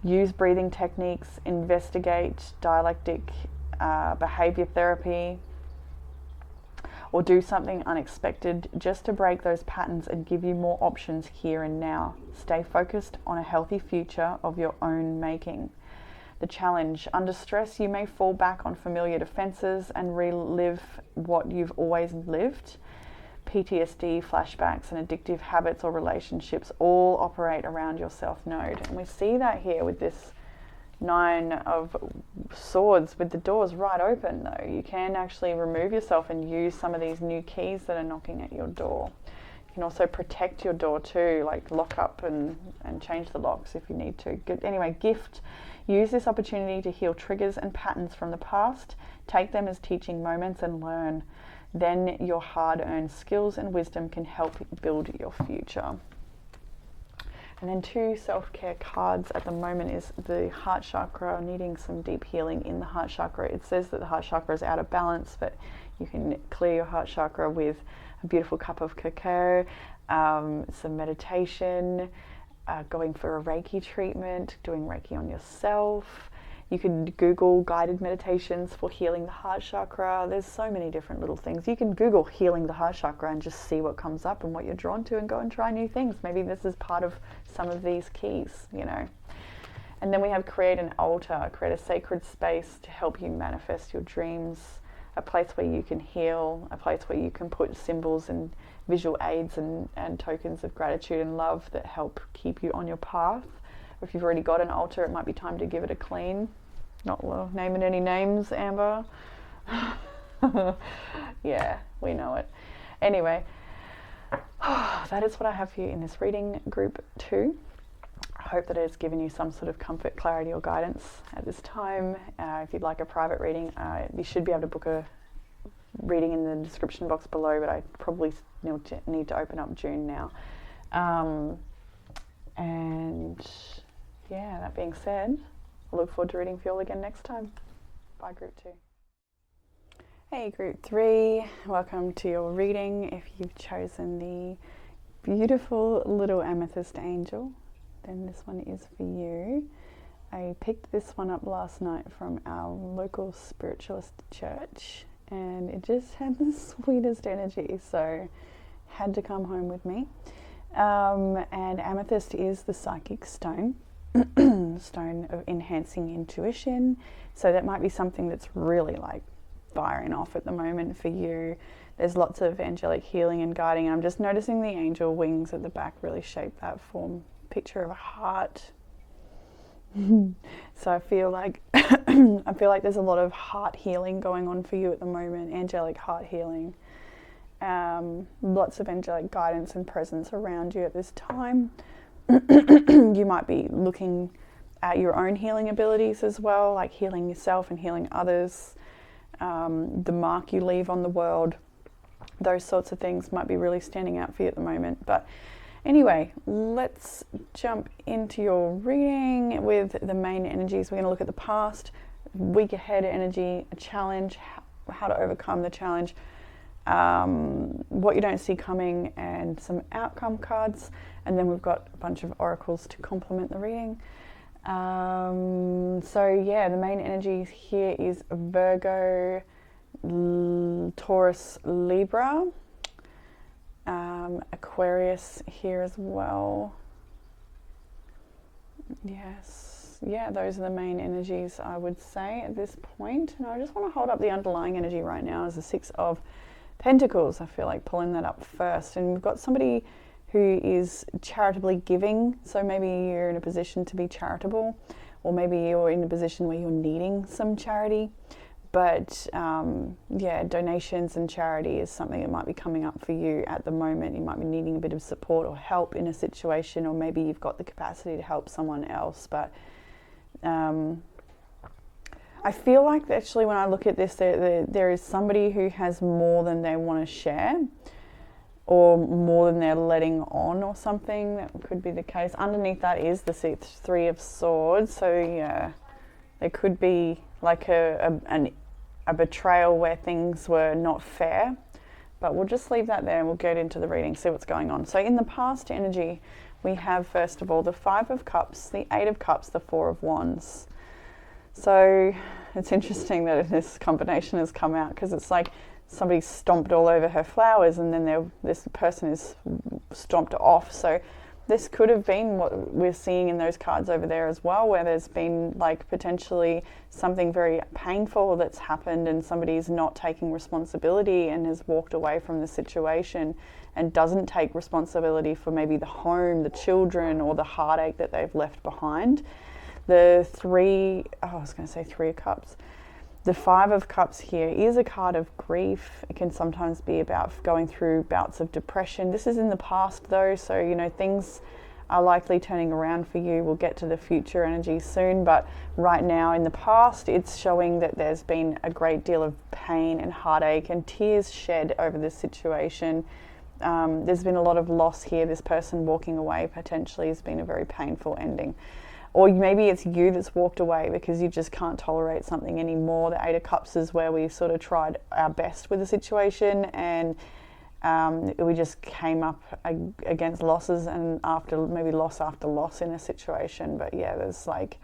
Use breathing techniques, investigate dialectic behavior therapy, or do something unexpected just to break those patterns and give you more options here and now. Stay focused on a healthy future of your own making. The challenge. Under stress, you may fall back on familiar defenses and relive what you've always lived. PTSD, flashbacks, and addictive habits or relationships all operate around your South Node. And we see that here with this 9 of Swords with the doors right open though. You can actually remove yourself and use some of these new keys that are knocking at your door. You can also protect your door too, like lock up and change the locks if you need to. Anyway, gift. Use this opportunity to heal triggers and patterns from the past. Take them as teaching moments and learn. Then your hard-earned skills and wisdom can help build your future. And then 2 self-care cards at the moment is the heart chakra, needing some deep healing in the heart chakra. It says that the heart chakra is out of balance, but you can clear your heart chakra with a beautiful cup of cacao, some meditation, going for a Reiki treatment, doing Reiki on yourself. You can Google guided meditations for healing the heart chakra. There's so many different little things. You can Google healing the heart chakra and just see what comes up and what you're drawn to and go and try new things. Maybe this is part of some of these keys, you know. And then we have create an altar, create a sacred space to help you manifest your dreams, a place where you can heal, a place where you can put symbols and visual aids and tokens of gratitude and love that help keep you on your path. Or if you've already got an altar, it might be time to give it a clean. Not naming any names, Amber. Yeah, we know it. Anyway, that is what I have for you in this reading group 2. I hope that it has given you some sort of comfort, clarity, or guidance at this time. If you'd like a private reading, you should be able to book a reading in the description box below, but I probably need to open up June now. And yeah, that being said, I look forward to reading for you all again next time. Bye, Group 2. Hey, Group 3, welcome to your reading. If you've chosen the beautiful little amethyst angel, then this one is for you. I picked this one up last night from our local spiritualist church, and it just had the sweetest energy, so had to come home with me. And amethyst is the psychic stone, stone of enhancing intuition, so that might be something that's really like firing off at the moment for you. There's lots of angelic healing and guiding, and I'm just noticing the angel wings at the back really shape that form, picture of a heart. So I feel like there's a lot of heart healing going on for you at the moment, angelic heart healing. Lots of angelic guidance and presence around you at this time. You might be looking at your own healing abilities as well, like healing yourself and healing others. The mark you leave on the world, those sorts of things might be really standing out for you at the moment. But anyway, let's jump into your reading with the main energies. We're going to look at the past, week ahead energy, a challenge, how to overcome the challenge, what you don't see coming, and some outcome cards. And then we've got a bunch of oracles to complement the reading. So yeah, the main energy here is Virgo, Taurus, Libra, Aquarius here as well. Yes, yeah, those are the main energies I would say at this point. And I just want to hold up the underlying energy right now as the Six of Pentacles. I feel like pulling that up first. And we've got somebody who is charitably giving, so maybe you're in a position to be charitable, or maybe you're in a position where you're needing some charity. But yeah, donations and charity is something that might be coming up for you at the moment. You might be needing a bit of support or help in a situation, or maybe you've got the capacity to help someone else. But I feel like actually when I look at this, there is somebody who has more than they want to share, or more than they're letting on, or something. That could be the case. Underneath that is the Three of Swords. So yeah, there could be like a betrayal where things were not fair. But we'll just leave that there and we'll get into the reading, see what's going on. So in the past energy, we have first of all the Five of Cups, the Eight of Cups, the Four of Wands. So it's interesting that this combination has come out, because it's like somebody stomped all over her flowers, and then this person is stomped off. So this could have been what we're seeing in those cards over there as well, where there's been like potentially something very painful that's happened, and somebody's not taking responsibility and has walked away from the situation and doesn't take responsibility for maybe the home, the children, or the heartache that they've left behind. The Three of Cups. The Five of Cups here is a card of grief. It can sometimes be about going through bouts of depression. This is in the past though, so you know things are likely turning around for you. We'll get to the future energy soon, but right now in the past, it's showing that there's been a great deal of pain and heartache and tears shed over this situation. There's been a lot of loss here. This person walking away potentially has been a very painful ending. Or maybe it's you that's walked away because you just can't tolerate something anymore. The Eight of Cups is where we sort of tried our best with the situation, and we just came up against losses, and maybe loss after loss in a situation. But yeah, there's like,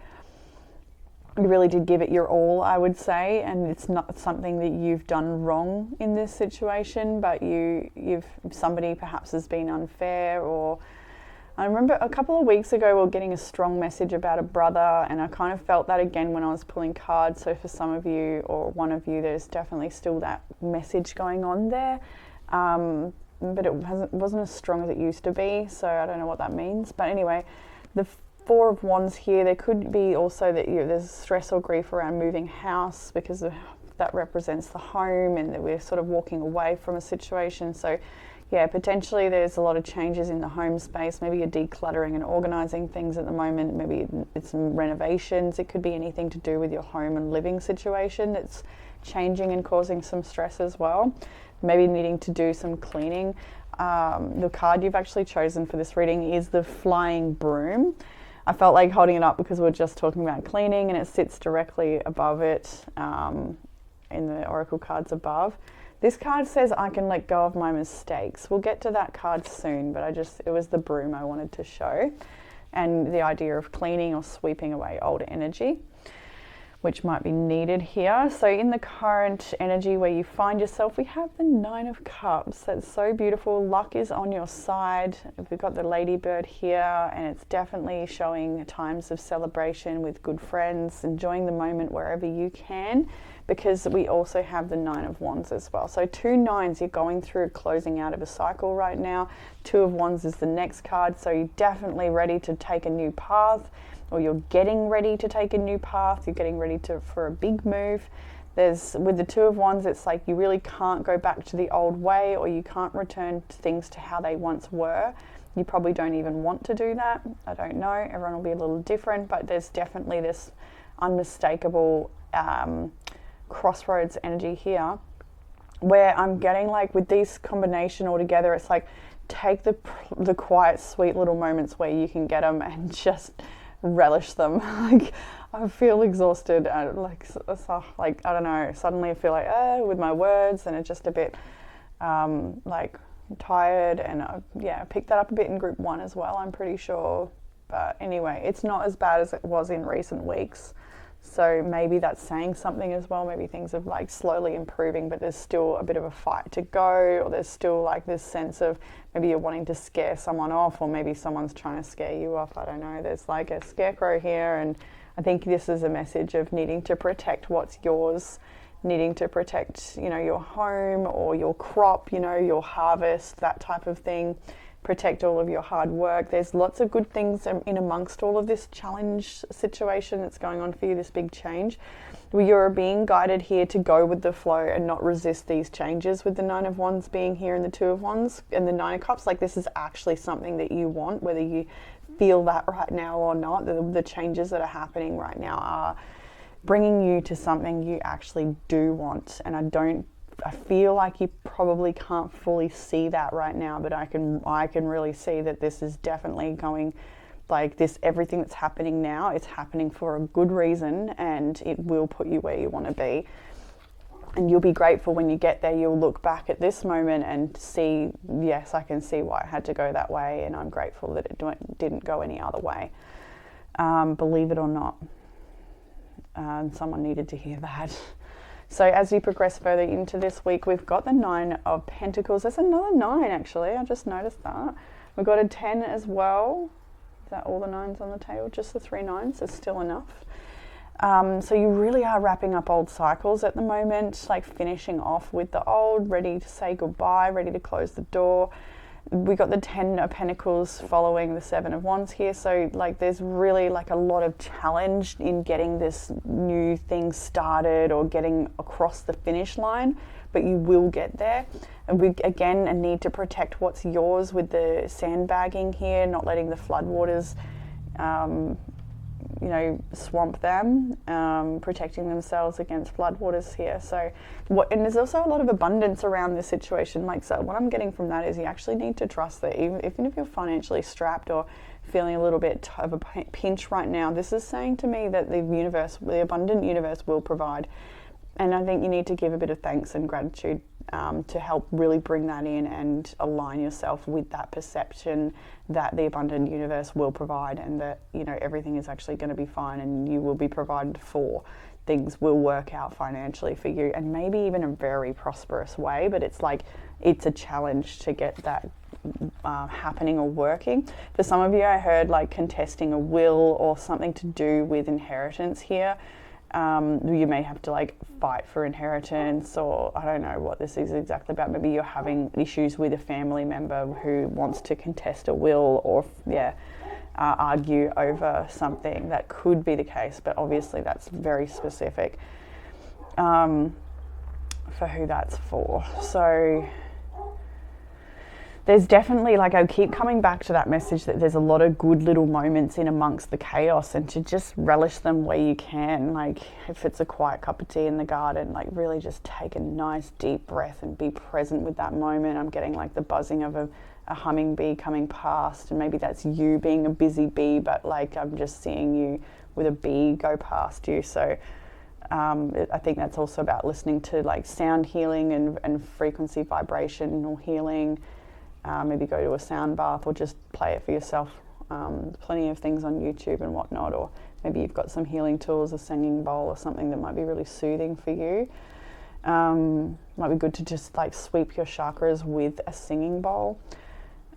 you really did give it your all, I would say, and it's not something that you've done wrong in this situation, but somebody perhaps has been unfair. Or I remember a couple of weeks ago we were getting a strong message about a brother, and I kind of felt that again when I was pulling cards. So for some of you, or one of you, there's definitely still that message going on there, but it wasn't as strong as it used to be, so I don't know what that means. But anyway, the Four of Wands here, there could be also that there's stress or grief around moving house, because that represents the home, and that we're sort of walking away from a situation. So yeah, potentially there's a lot of changes in the home space. Maybe you're decluttering and organizing things at the moment. Maybe it's some renovations. It could be anything to do with your home and living situation that's changing and causing some stress as well. Maybe needing to do some cleaning. the card you've actually chosen for this reading is the Flying Broom. I felt like holding it up because we're just talking about cleaning, and it sits directly above it in the oracle cards above. This card says I can let go of my mistakes. We'll get to that card soon, but it was the broom I wanted to show, and the idea of cleaning or sweeping away old energy, which might be needed here. So in the current energy where you find yourself, we have the Nine of Cups. That's so beautiful. Luck is on your side. We've got the ladybird here, and it's definitely showing times of celebration with good friends, enjoying the moment wherever you can, because we also have the Nine of Wands as well. So 2 nines, you're going through closing out of a cycle right now. 2 of Wands is the next card, so you're definitely ready to take a new path, or you're getting ready to take a new path. You're getting ready for a big move. With the 2 of Wands, it's like you really can't go back to the old way, or you can't return things to how they once were. You probably don't even want to do that. I don't know. Everyone will be a little different, but there's definitely this unmistakable crossroads energy here, where I'm getting like with these combination all together, it's like take the quiet, sweet little moments where you can get them and just relish them. Like I feel exhausted, like I don't know. Suddenly I feel like with my words, and it's just a bit like tired. And I picked that up a bit in group 1 as well, I'm pretty sure. But anyway, it's not as bad as it was in recent weeks. So maybe that's saying something as well. Maybe things are like slowly improving, but there's still a bit of a fight to go, or there's still like this sense of maybe you're wanting to scare someone off, or maybe someone's trying to scare you off. I don't know. There's like a scarecrow here, and I think this is a message of needing to protect what's yours, needing to protect, your home or your crop, your harvest, that type of thing. Protect all of your hard work. There's lots of good things in amongst all of this challenge situation that's going on for you, this big change. You're being guided here to go with the flow and not resist these changes, with the 9 of Wands being here and the 2 of Wands and the 9 of Cups. Like this is actually something that you want, whether you feel that right now or not. The changes that are happening right now are bringing you to something you actually do want. And I feel like you probably can't fully see that right now, but I can really see that this is definitely going like this. Everything that's happening now, it's happening for a good reason, and it will put you where you want to be. And you'll be grateful when you get there. You'll look back at this moment and see, yes, I can see why I had to go that way, and I'm grateful that it didn't go any other way. Believe it or not, someone needed to hear that. So as we progress further into this week, we've got the 9 of Pentacles. There's another 9 actually, I just noticed that. We've got a 10 as well. Is that all the 9s on the table? Just the 3 9s is still enough. So you really are wrapping up old cycles at the moment, like finishing off with the old, ready to say goodbye, ready to close the door. We got the 10 of Pentacles following the 7 of Wands here. So like there's really like a lot of challenge in getting this new thing started or getting across the finish line, but you will get there. And we again need to protect what's yours with the sandbagging here, not letting the floodwaters swamp them, protecting themselves against floodwaters here. So and there's also a lot of abundance around this situation. Like, so what I'm getting from that is you actually need to trust that even if you're financially strapped or feeling a little bit of a pinch right now, this is saying to me that the abundant universe will provide. And I think you need to give a bit of thanks and gratitude to help really bring that in and align yourself with that perception that the abundant universe will provide, and that everything is actually going to be fine and you will be provided for. Things will work out financially for you, and maybe even a very prosperous way, but it's a challenge to get that happening or working. For some of you, I heard like contesting a will or something to do with inheritance here. You may have to like fight for inheritance, or I don't know what this is exactly about. Maybe you're having issues with a family member who wants to contest a will, or argue over something. That could be the case, but obviously that's very specific for who that's for. So there's definitely, like, I keep coming back to that message that there's a lot of good little moments in amongst the chaos, and to just relish them where you can. Like, if it's a quiet cup of tea in the garden, like, really just take a nice deep breath and be present with that moment. I'm getting like the buzzing of a humming bee coming past, and maybe that's you being a busy bee, but like I'm just seeing you with a bee go past you. So I think that's also about listening to like sound healing and frequency vibrational healing. Maybe go to a sound bath or just play it for yourself. Plenty of things on YouTube and whatnot, or maybe you've got some healing tools, a singing bowl or something that might be really soothing for you. Might be good to just like sweep your chakras with a singing bowl.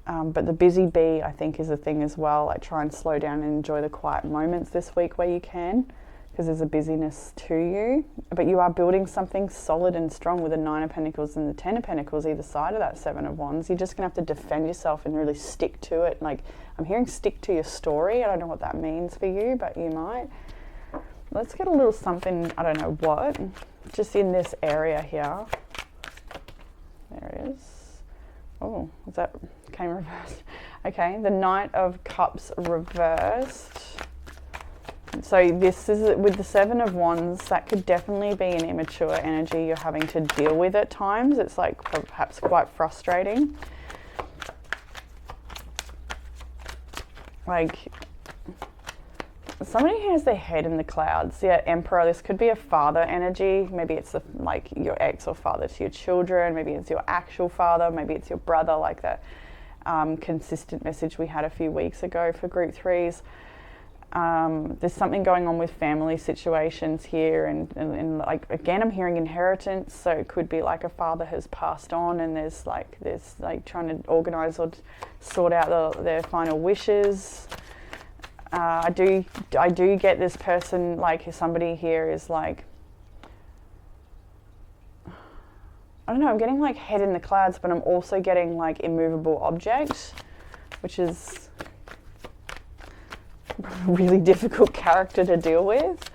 But the busy bee, I think, is a thing as well. Like, try and slow down and enjoy the quiet moments this week where you can, because there's a busyness to you. But you are building something solid and strong with the 9 of Pentacles and the 10 of Pentacles either side of that 7 of Wands. You're just going to have to defend yourself and really stick to it. Like, I'm hearing stick to your story. I don't know what that means for you, but you might. Let's get a little something, I don't know what, just in this area here. There it is. Oh, is that came reversed? Okay, the Knight of Cups reversed. So this is with the 7 of Wands. That could definitely be an immature energy you're having to deal with at times. It's like perhaps quite frustrating. Like, somebody has their head in the clouds. Yeah, Emperor. This could be a father energy. Maybe it's like your ex or father to your children. Maybe it's your actual father. Maybe it's your brother, like that consistent message we had a few weeks ago for group 3s. There's something going on with family situations here, and like, again, I'm hearing inheritance. So it could be like a father has passed on, and there's like trying to organize or sort out their final wishes. I do get this person, like somebody here is like, I don't know, I'm getting like head in the clouds, but I'm also getting like immovable object, which is a really difficult character to deal with.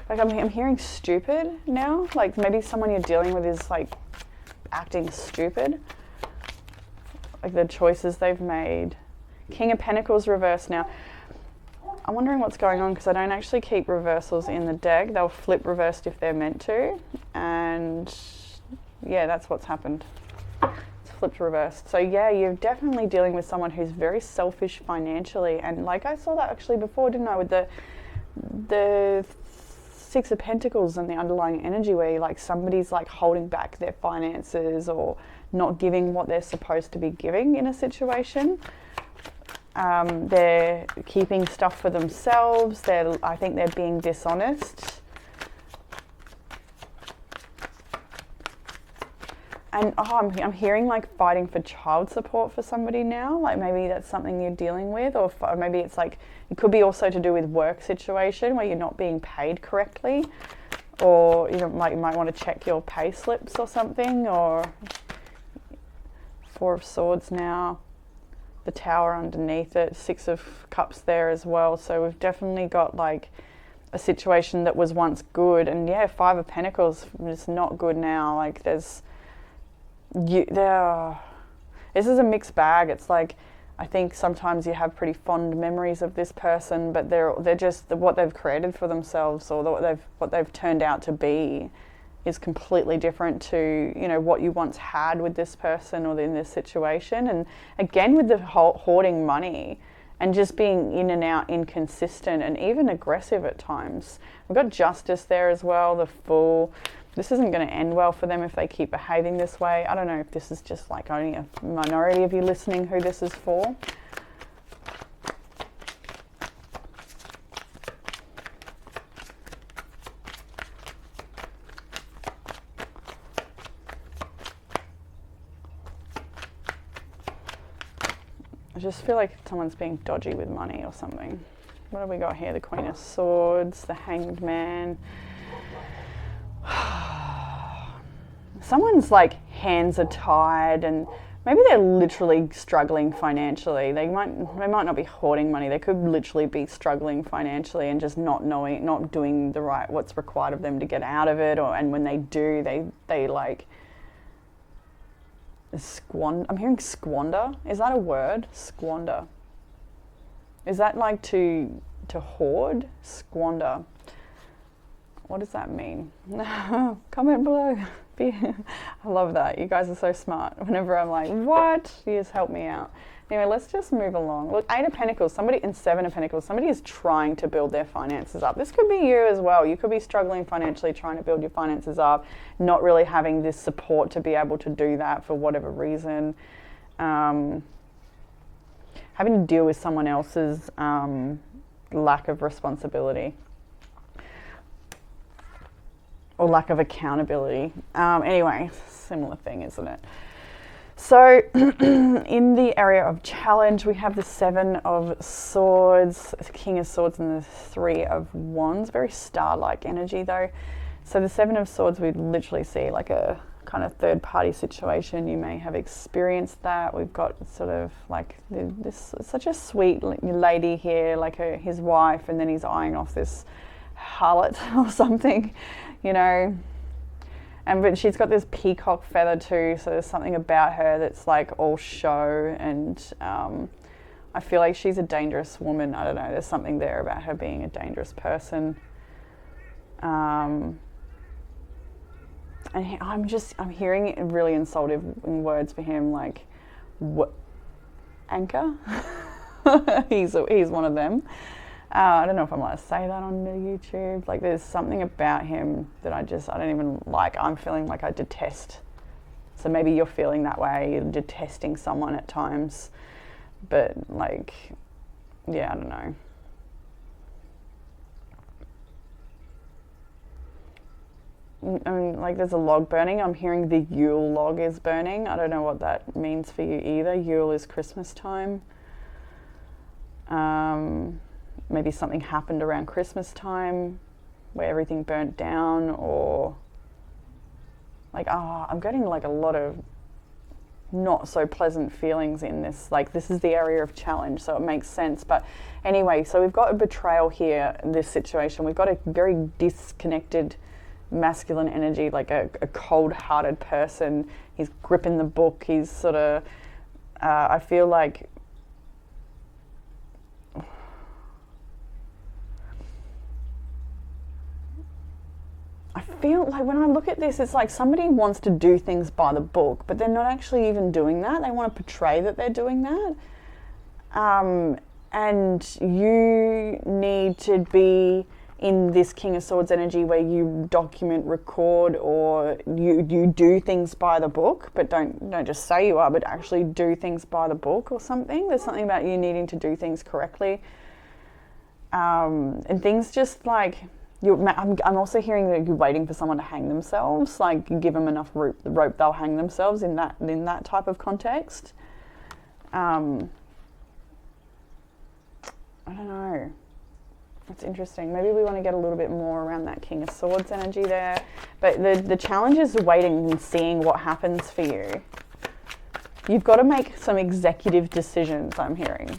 Like, I'm hearing stupid now. Like, maybe someone you're dealing with is like acting stupid. Like the choices they've made. King of Pentacles reversed now. I'm wondering what's going on, because I don't actually keep reversals in the deck. They'll flip reversed if they're meant to. And yeah, that's what's happened. It's flipped reversed. So yeah, you're definitely dealing with someone who's very selfish financially. And like, I saw that actually before, didn't I, with the 6 of Pentacles and the underlying energy, where like somebody's like holding back their finances or not giving what they're supposed to be giving in a situation. They're keeping stuff for themselves. I think they're being dishonest. And I'm hearing like fighting for child support for somebody now. Like, maybe that's something you're dealing with, or maybe it's like, it could be also to do with work situation where you're not being paid correctly, or you might want to check your pay slips or something. Or 4 of Swords now. The Tower underneath it, 6 of Cups there as well. So we've definitely got like a situation that was once good, and yeah, 5 of Pentacles is not good now. Like, this is a mixed bag. It's like, I think sometimes you have pretty fond memories of this person, but they're just what they've created for themselves, or what they've turned out to be is completely different to, you know, what you once had with this person or in this situation. And again, with the whole hoarding money and just being in and out, inconsistent and even aggressive at times. We've got Justice there as well, the Fool. This isn't going to end well for them if they keep behaving this way. I don't know if this is just like only a minority of you listening who this is for. I just feel like someone's being dodgy with money or something. What have we got here? The Queen of Swords, the Hanged Man. Someone's like hands are tied, and maybe they're literally struggling financially. They might not be hoarding money. They could literally be struggling financially and just not doing what's required of them to get out of it. And when they do, they like, I'm hearing squander. Is that a word? Squander. Is that like to hoard? Squander. What does that mean? Comment below. I love that. You guys are so smart. Whenever I'm like, what? You just help me out. Anyway, let's just move along. Look, 8 of Pentacles, somebody, and 7 of Pentacles, somebody is trying to build their finances up. This could be you as well. You could be struggling financially, trying to build your finances up, not really having this support to be able to do that for whatever reason. Having to deal with someone else's lack of responsibility or lack of accountability. Anyway, similar thing, isn't it? So in the area of challenge, we have the 7 of Swords, King of Swords, and the 3 of Wands. Very star-like energy though. So the 7 of Swords, we literally see like a kind of third-party situation. You may have experienced that. We've got sort of like this such a sweet lady here, like his wife, and then he's eyeing off this harlot or something, you know. But she's got this peacock feather too, so there's something about her that's like all show, and I feel like she's a dangerous woman. I don't know, there's something there about her being a dangerous person. And I'm hearing really insultive words for him, like, what, anchor? he's one of them. I don't know if I'm allowed to say that on the YouTube. Like, there's something about him that I don't even like. I'm feeling like I detest. So maybe you're feeling that way, you're detesting someone at times. But like, yeah, I don't know. I mean, like, there's a log burning. I'm hearing the Yule log is burning. I don't know what that means for you either. Yule is Christmas time. Maybe something happened around Christmas time where everything burnt down, or like, I'm getting like a lot of not so pleasant feelings in this. Like, this is the area of challenge, so it makes sense. But anyway, so we've got a betrayal here in this situation. We've got a very disconnected masculine energy, like a cold-hearted person. He's gripping the book. He's sort of, I feel like, when I look at this, it's like somebody wants to do things by the book, but they're not actually even doing that. They want to portray that they're doing that. And you need to be in this King of Swords energy where you document, record, or you do things by the book, but don't just say you are, but actually do things by the book or something. There's something about you needing to do things correctly. And things just like, I'm also hearing that you're waiting for someone to hang themselves. Like, you give them enough rope, they'll hang themselves in that type of context. I don't know. It's interesting. Maybe we want to get a little bit more around that King of Swords energy there. But the challenge is waiting and seeing what happens for you. You've got to make some executive decisions, I'm hearing.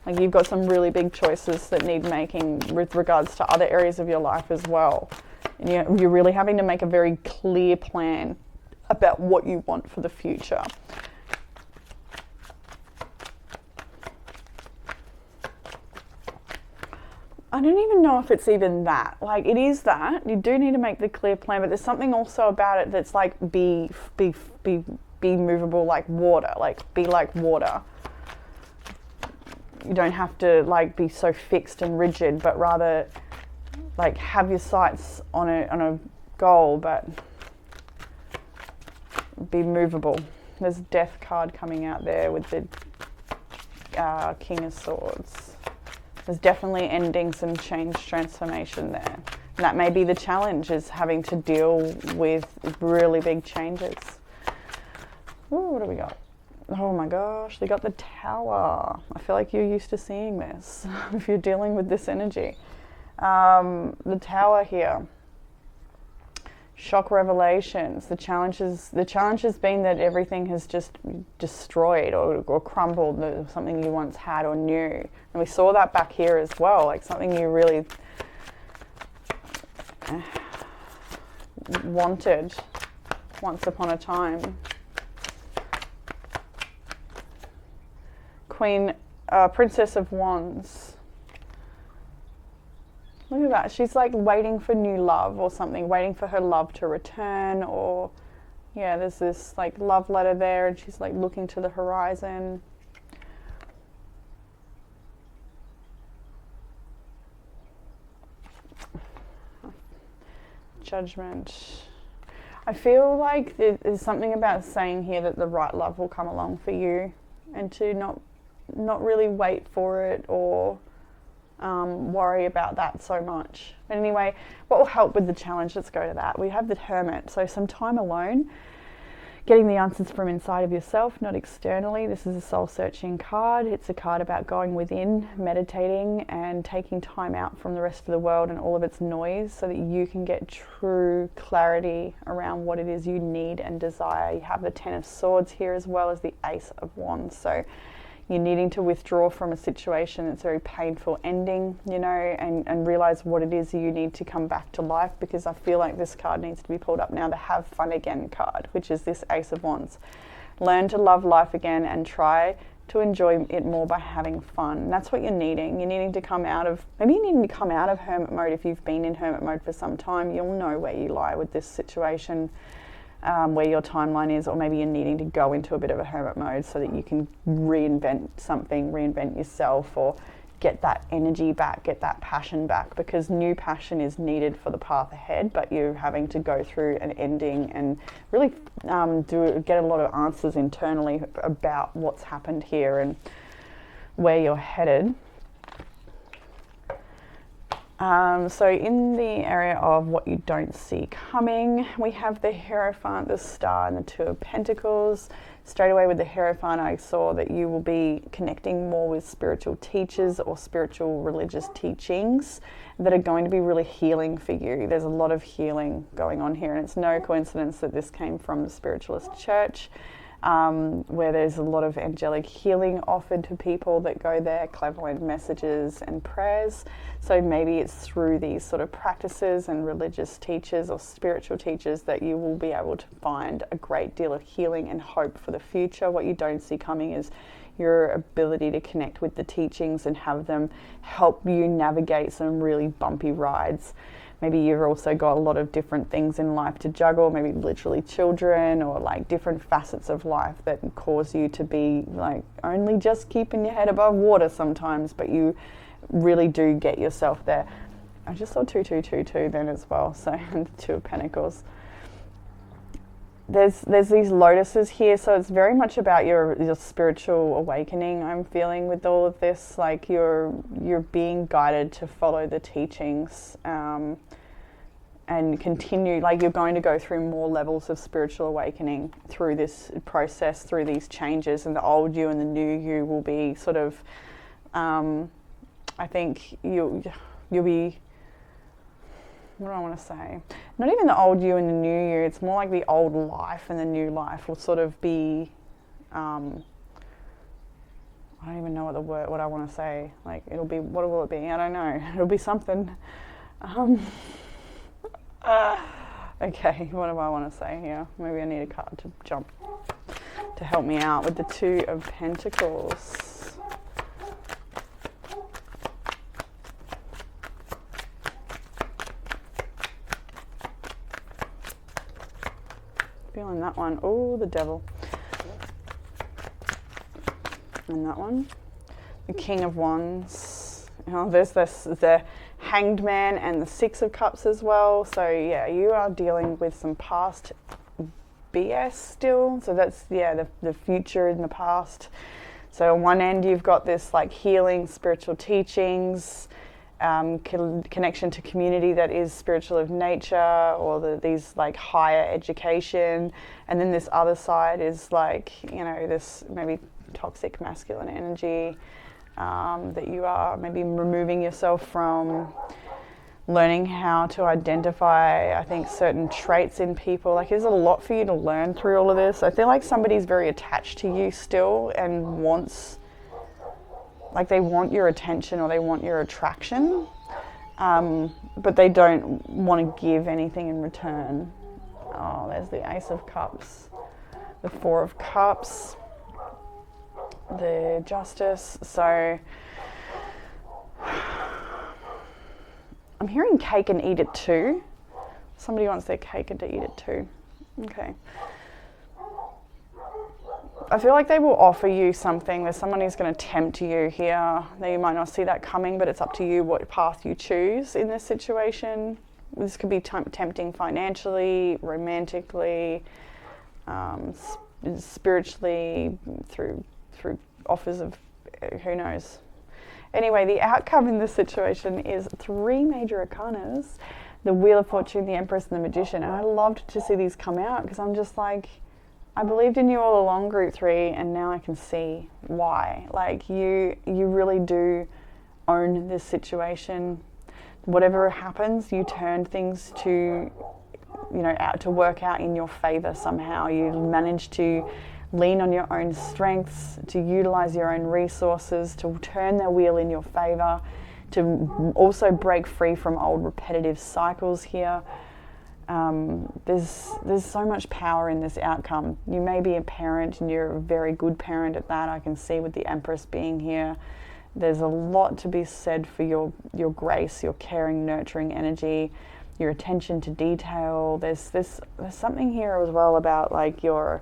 Like, you've got some really big choices that need making with regards to other areas of your life as well. And you're really having to make a very clear plan about what you want for the future. I don't even know if it's even that. Like, it is that. You do need to make the clear plan, but there's something also about it that's like, be movable like water. Like, be like water. You don't have to like be so fixed and rigid, but rather like have your sights on a goal, but be movable. There's a Death card coming out there with the King of Swords. There's definitely ending, some change, transformation there. And that may be the challenge, is having to deal with really big changes. Ooh, what do we got? Oh my gosh, they got the Tower. I feel like you're used to seeing this if you're dealing with this energy. The Tower here. Shock revelations. The challenge has been that everything has just destroyed or crumbled, something you once had or knew. And we saw that back here as well, like something you really wanted once upon a time. Princess of Wands. Look at that. She's like waiting for new love or something, waiting for her love to return, or yeah, there's this like love letter there, and she's like looking to the horizon. Judgment. I feel like there's something about saying here that the right love will come along for you, and to not really wait for it or worry about that so much. But anyway, what will help with the challenge? Let's go to that. We have the Hermit, so some time alone, getting the answers from inside of yourself, not externally. This is a soul-searching card. It's a card about going within, meditating, and taking time out from the rest of the world and all of its noise so that you can get true clarity around what it is you need and desire. You have the Ten of Swords here as well as the Ace of Wands. So you're needing to withdraw from a situation that's very painful ending, you know, and realize what it is you need to come back to life, because I feel like this card needs to be pulled up now, the Have Fun Again card, which is this Ace of Wands. Learn to love life again and try to enjoy it more by having fun. And that's what you're needing. You're needing to come out of, maybe you need to come out of hermit mode. If you've been in hermit mode for some time, you'll know where you lie with this situation. Where your timeline is, or maybe you're needing to go into a bit of a hermit mode so that you can reinvent something, reinvent yourself, or get that energy back, get that passion back, because new passion is needed for the path ahead, but you're having to go through an ending and really get a lot of answers internally about what's happened here and where you're headed. So in the area of what you don't see coming, we have the Hierophant, the Star, and the Two of Pentacles. Straight away with the Hierophant, I saw that you will be connecting more with spiritual teachers or spiritual religious teachings that are going to be really healing for you. There's a lot of healing going on here, and it's no coincidence that this came from the Spiritualist Church. Where there's a lot of angelic healing offered to people that go there, clairvoyant messages and prayers. So maybe it's through these sort of practices and religious teachers or spiritual teachers that you will be able to find a great deal of healing and hope for the future. What you don't see coming is your ability to connect with the teachings and have them help you navigate some really bumpy rides. Maybe you've also got a lot of different things in life to juggle, maybe literally children or like different facets of life that cause you to be like only just keeping your head above water sometimes, but you really do get yourself there. I just saw 2222 then as well, so and the Two of Pentacles. There's these lotuses here, so it's very much about your spiritual awakening. I'm feeling with all of this, like you're being guided to follow the teachings and continue, like you're going to go through more levels of spiritual awakening through this process, through these changes, and the old you and the new you will be sort of, I think you'll be, what do I want to say? Not even the old you and the new you, it's more like the old life and the new life will sort of be, I don't even know what I want to say. Like it'll be, what will it be? I don't know. It'll be something. Okay, what do I want to say here? Maybe I need a card to jump to help me out with the Two of Pentacles. Feeling that one. Oh, the Devil. And that one. The King of Wands. Oh, there's the Hanged Man and the Six of Cups as well. So yeah, you are dealing with some past BS still. So that's, yeah, the future in the past. So on one end you've got this like healing, spiritual teachings, connection to community that is spiritual of nature, or these like higher education, and then this other side is like, you know, this maybe toxic masculine energy that you are maybe removing yourself from, learning how to identify, I think, certain traits in people. Like there's a lot for you to learn through all of this. I feel like somebody's very attached to you still and wants, like they want your attention or they want your attraction, but they don't want to give anything in return. Oh, there's the Ace of Cups, the Four of Cups. the Justice. So I'm hearing cake and eat it too. Somebody wants their cake and to eat it too. Okay. I feel like they will offer you something. There's someone who's going to tempt you here. Now you might not see that coming, but it's up to you what path you choose in this situation. This could be tempting financially, romantically, spiritually, through offers of who knows. Anyway, the outcome in this situation is 3 major arcanas: the Wheel of Fortune, the Empress, and the Magician. And I loved to see these come out because I'm just like, I believed in you all along, Group 3, and now I can see why. Like, you really do own this situation. Whatever happens, you turn things to, out to work out in your favor somehow. You manage to lean on your own strengths, to utilize your own resources, to turn the wheel in your favor, to also break free from old repetitive cycles here. There's so much power in this outcome. You may be a parent and you're a very good parent at that. I can see with the Empress being here. There's a lot to be said for your grace, your caring, nurturing energy, your attention to detail. There's something here as well about like you're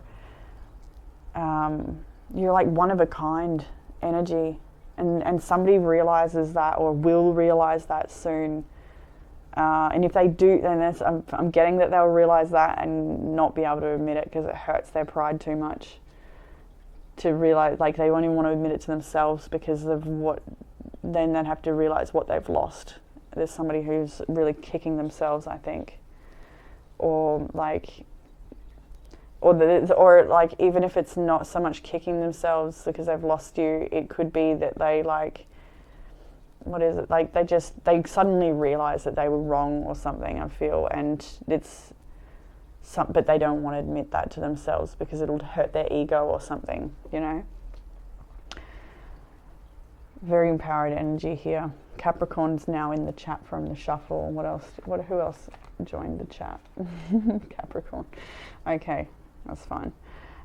like one of a kind energy, and somebody realizes that or will realize that soon. And if they do, then I'm getting that they'll realize that and not be able to admit it because it hurts their pride too much to realize, like they won't even want to admit it to themselves because of what, then they'd have to realize what they've lost. There's somebody who's really kicking themselves, I think, or even if it's not so much kicking themselves because they've lost you, it could be that they they suddenly realize that they were wrong or something, I feel, and but they don't want to admit that to themselves because it'll hurt their ego or something, Very empowered energy here. Capricorn's now in the chat from the shuffle. Who else joined the chat? Capricorn. Okay, that's fine.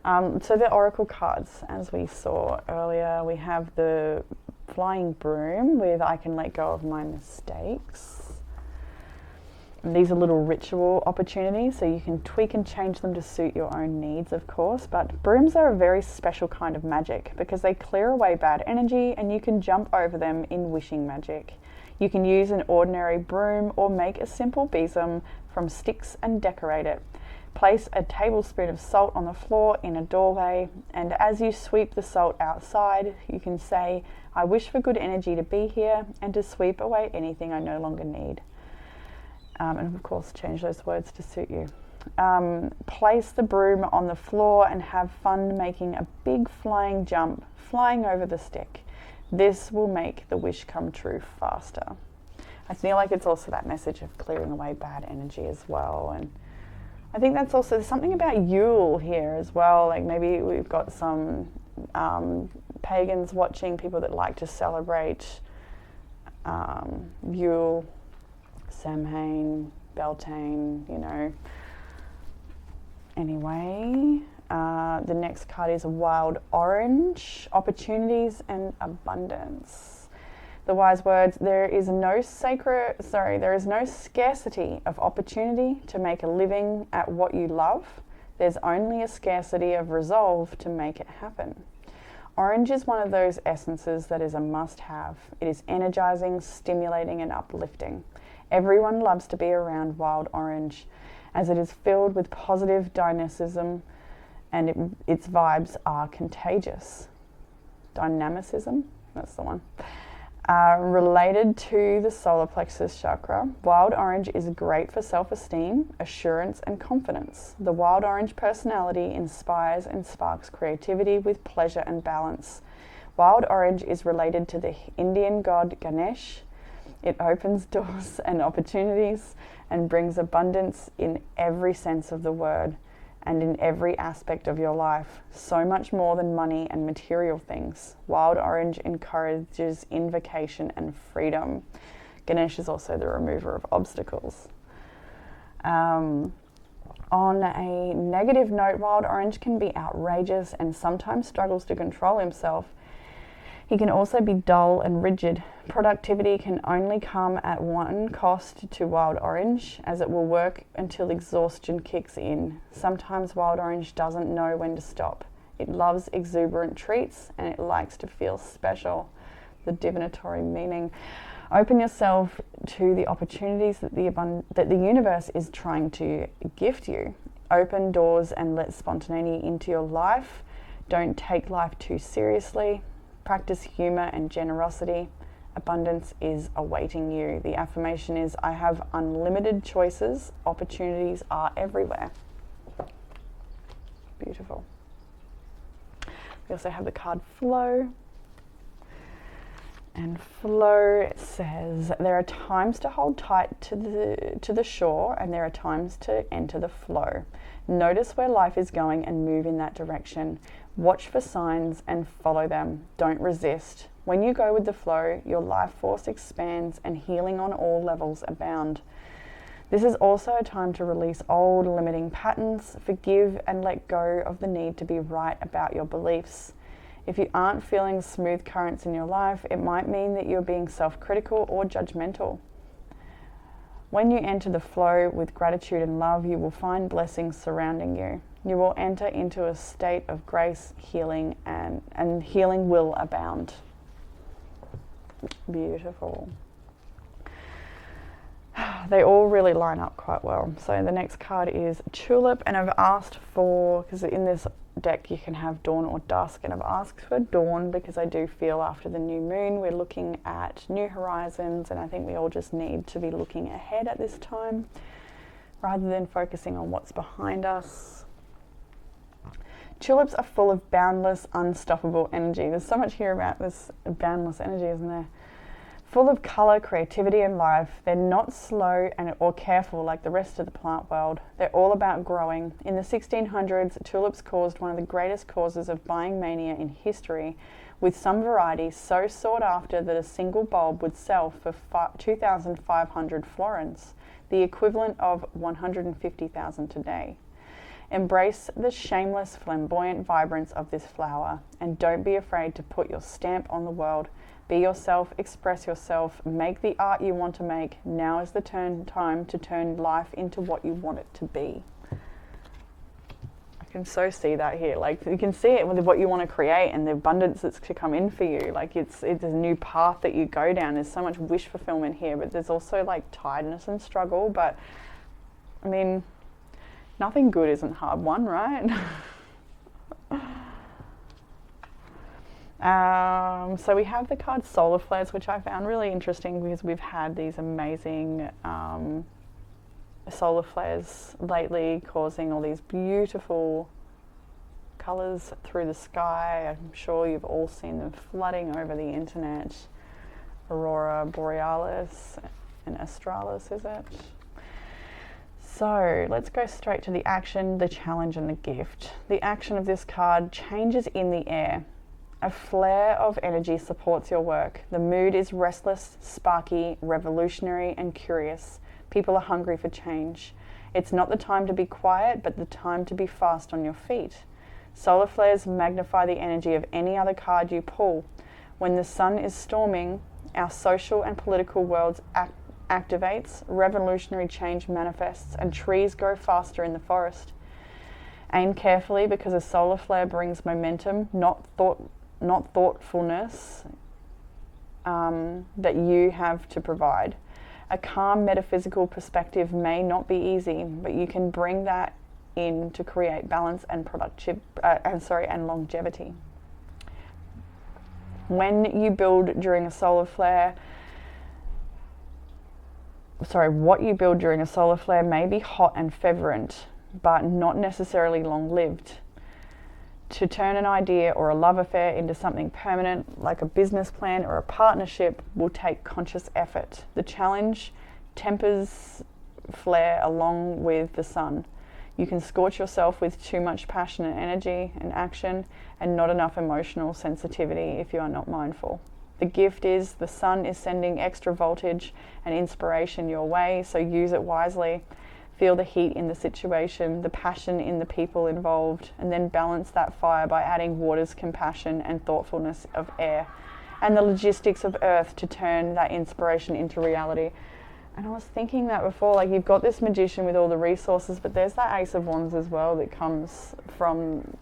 So the Oracle cards, as we saw earlier, we have the Flying Broom with I Can Let Go of My Mistakes. And these are little ritual opportunities, so you can tweak and change them to suit your own needs, of course, but brooms are a very special kind of magic because they clear away bad energy and you can jump over them in wishing magic. You can use an ordinary broom or make a simple besom from sticks and decorate it. Place a tablespoon of salt on the floor in a doorway, and as you sweep the salt outside, you can say, I wish for good energy to be here and to sweep away anything I no longer need. And of course, change those words to suit you. Place the broom on the floor and have fun making a big flying jump, flying over the stick. This will make the wish come true faster. I feel like it's also that message of clearing away bad energy as well. And I think that's also something about Yule here as well. Like maybe we've got some pagans watching, people that like to celebrate Yule, Samhain, Beltane, Anyway, the next card is a Wild Orange, Opportunities and Abundance. The wise words, there is no scarcity of opportunity to make a living at what you love. There's only a scarcity of resolve to make it happen. Orange is one of those essences that is a must-have. It is energizing, stimulating, and uplifting. Everyone loves to be around Wild Orange, as it is filled with positive dynamicism, and its vibes are contagious. Dynamicism, that's the one. Related to the solar plexus chakra, Wild Orange is great for self-esteem, assurance, and confidence. The Wild Orange personality inspires and sparks creativity with pleasure and balance. Wild Orange is related to the Indian god Ganesh. It opens doors and opportunities and brings abundance in every sense of the word and in every aspect of your life, so much more than money and material things. Wild Orange encourages invocation and freedom. Ganesh is also the remover of obstacles. On a negative note, Wild Orange can be outrageous and sometimes struggles to control himself. He can also be dull and rigid. Productivity can only come at one cost to Wild Orange, as it will work until exhaustion kicks in. Sometimes Wild Orange doesn't know when to stop. It loves exuberant treats and it likes to feel special. The divinatory meaning. Open yourself to the opportunities that the universe is trying to gift you. Open doors and let spontaneity into your life. Don't take life too seriously. Practice humor and generosity. Abundance is awaiting you. The affirmation is, I have unlimited choices. Opportunities are everywhere. Beautiful. We also have the card Flow. And Flow says, there are times to hold tight to the shore, and there are times to enter the flow. Notice where life is going and move in that direction. Watch for signs and follow them. Don't resist. When you go with the flow, your life force expands and healing on all levels abound. This is also a time to release old limiting patterns, forgive and let go of the need to be right about your beliefs. If you aren't feeling smooth currents in your life, it might mean that you're being self-critical or judgmental. When you enter the flow with gratitude and love, you will find blessings surrounding you. You will enter into a state of grace, healing, and healing will abound. Beautiful. They all really line up quite well. So the next card is Tulip, and I've asked for, because in this deck you can have dawn or dusk, and I've asked for dawn because I do feel after the new moon we're looking at new horizons, and I think we all just need to be looking ahead at this time rather than focusing on what's behind us. Tulips are full of boundless, unstoppable energy. There's so much here about this boundless energy, isn't there? Full of colour, creativity and life. They're not slow or careful like the rest of the plant world. They're all about growing. In the 1600s, tulips caused one of the greatest causes of buying mania in history, with some varieties so sought after that a single bulb would sell for 2,500 florins, the equivalent of 150,000 today. Embrace the shameless, flamboyant vibrance of this flower, and don't be afraid to put your stamp on the world. Be yourself, express yourself, make the art you want to make. Now is the time to turn life into what you want it to be. I can so see that here. Like, you can see it with what you want to create and the abundance that's to come in for you. Like, it's a new path that you go down. There's so much wish fulfillment here, but there's also like tiredness and struggle. But I mean, nothing good isn't hard won, right? So we have the card Solar Flares, which I found really interesting because we've had these amazing solar flares lately, causing all these beautiful colours through the sky. I'm sure you've all seen them flooding over the internet. Aurora Borealis and Australis, is it? So let's go straight to the action, the challenge and the gift. The action of this card: changes in the air. A flare of energy supports your work. The mood is restless, sparky, revolutionary and curious. People are hungry for change. It's not the time to be quiet, but the time to be fast on your feet. Solar flares magnify the energy of any other card you pull. When the sun is storming, our social and political worlds activates, revolutionary change manifests, and trees grow faster in the forest. Aim carefully, because a solar flare brings momentum, not thoughtfulness that you have to provide. A calm metaphysical perspective may not be easy, but you can bring that in to create balance and and longevity. When you build during a solar flare, what you build during a solar flare may be hot and fervent, but not necessarily long-lived. To turn an idea or a love affair into something permanent, like a business plan or a partnership, will take conscious effort. The challenge tempers flare along with the sun. You can scorch yourself with too much passion and energy and action, and not enough emotional sensitivity if you are not mindful. The gift is the sun is sending extra voltage and inspiration your way, so use it wisely. Feel the heat in the situation, the passion in the people involved, and then balance that fire by adding water's compassion and thoughtfulness of air, and the logistics of earth to turn that inspiration into reality. And I was thinking that before, like, you've got this magician with all the resources, but there's that Ace of Wands as well that comes from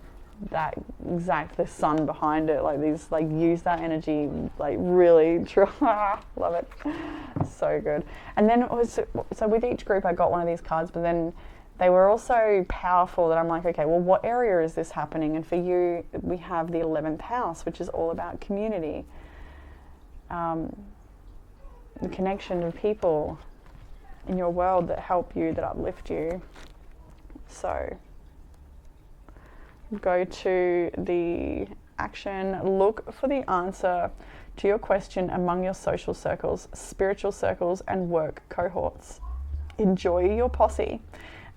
that the sun behind it, like these, like, use that energy, like, really love it, so good. And then it was, so with each group I got one of these cards, but then they were also powerful that I'm like, okay, well, what area is this happening? And for you, we have the 11th house, which is all about community, the connection of people in your world that help you, that uplift you. So go to the action, look for the answer to your question among your social circles, spiritual circles, and work cohorts. Enjoy your posse.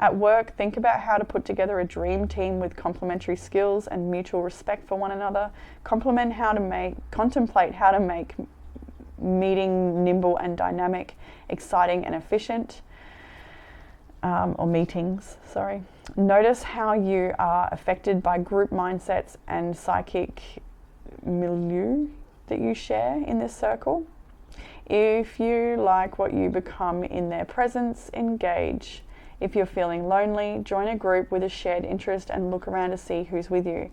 At work, think about how to put together a dream team with complementary skills and mutual respect for one another. Contemplate how to make meeting nimble and dynamic, exciting and efficient. Meetings. Notice how you are affected by group mindsets and psychic milieu that you share in this circle. If you like what you become in their presence, engage. If you're feeling lonely, join a group with a shared interest and look around to see who's with you.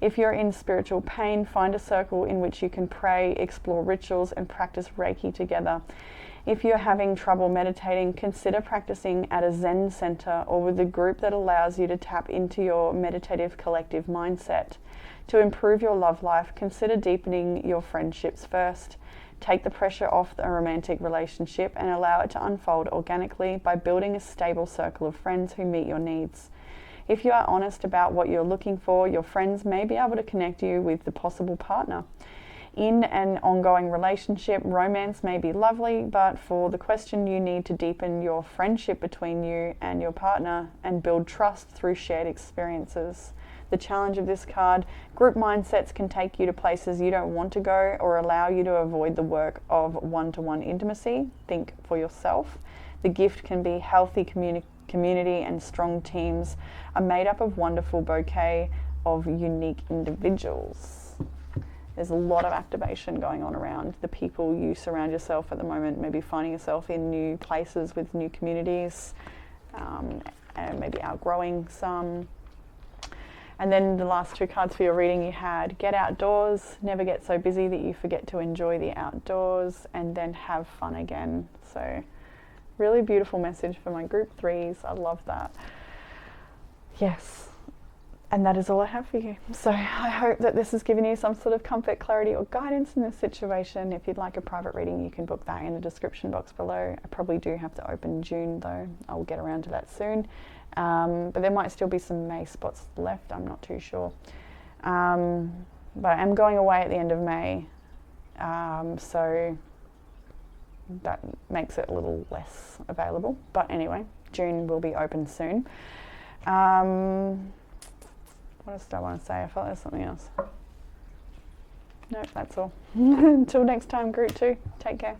If you're in spiritual pain, find a circle in which you can pray, explore rituals, and practice Reiki together. If you're having trouble meditating, consider practicing at a Zen center or with a group that allows you to tap into your meditative collective mindset. To improve your love life, consider deepening your friendships first. Take the pressure off a romantic relationship and allow it to unfold organically by building a stable circle of friends who meet your needs. If you are honest about what you're looking for, your friends may be able to connect you with the possible partner. In an ongoing relationship, romance may be lovely, but for the question, you need to deepen your friendship between you and your partner and build trust through shared experiences. The challenge of this card, group mindsets can take you to places you don't want to go or allow you to avoid the work of one-to-one intimacy. Think for yourself. The gift can be healthy community, and strong teams are made up of wonderful bouquet of unique individuals. There's a lot of activation going on around the people you surround yourself at the moment, maybe finding yourself in new places with new communities, and maybe outgrowing some. And then the last two cards for your reading, you had get outdoors, never get so busy that you forget to enjoy the outdoors, and then have fun again. So really beautiful message for my group threes. I love that. Yes. And that is all I have for you. So I hope that this has given you some sort of comfort, clarity, or guidance in this situation. If you'd like a private reading, you can book that in the description box below. I probably do have to open June though. I'll get around to that soon. But there might still be some May spots left. I'm not too sure. But I am going away at the end of May. So that makes it a little less available. But anyway, June will be open soon. What else do I want to say? I felt there's something else. Nope, that's all. Until next time, group 2. Take care.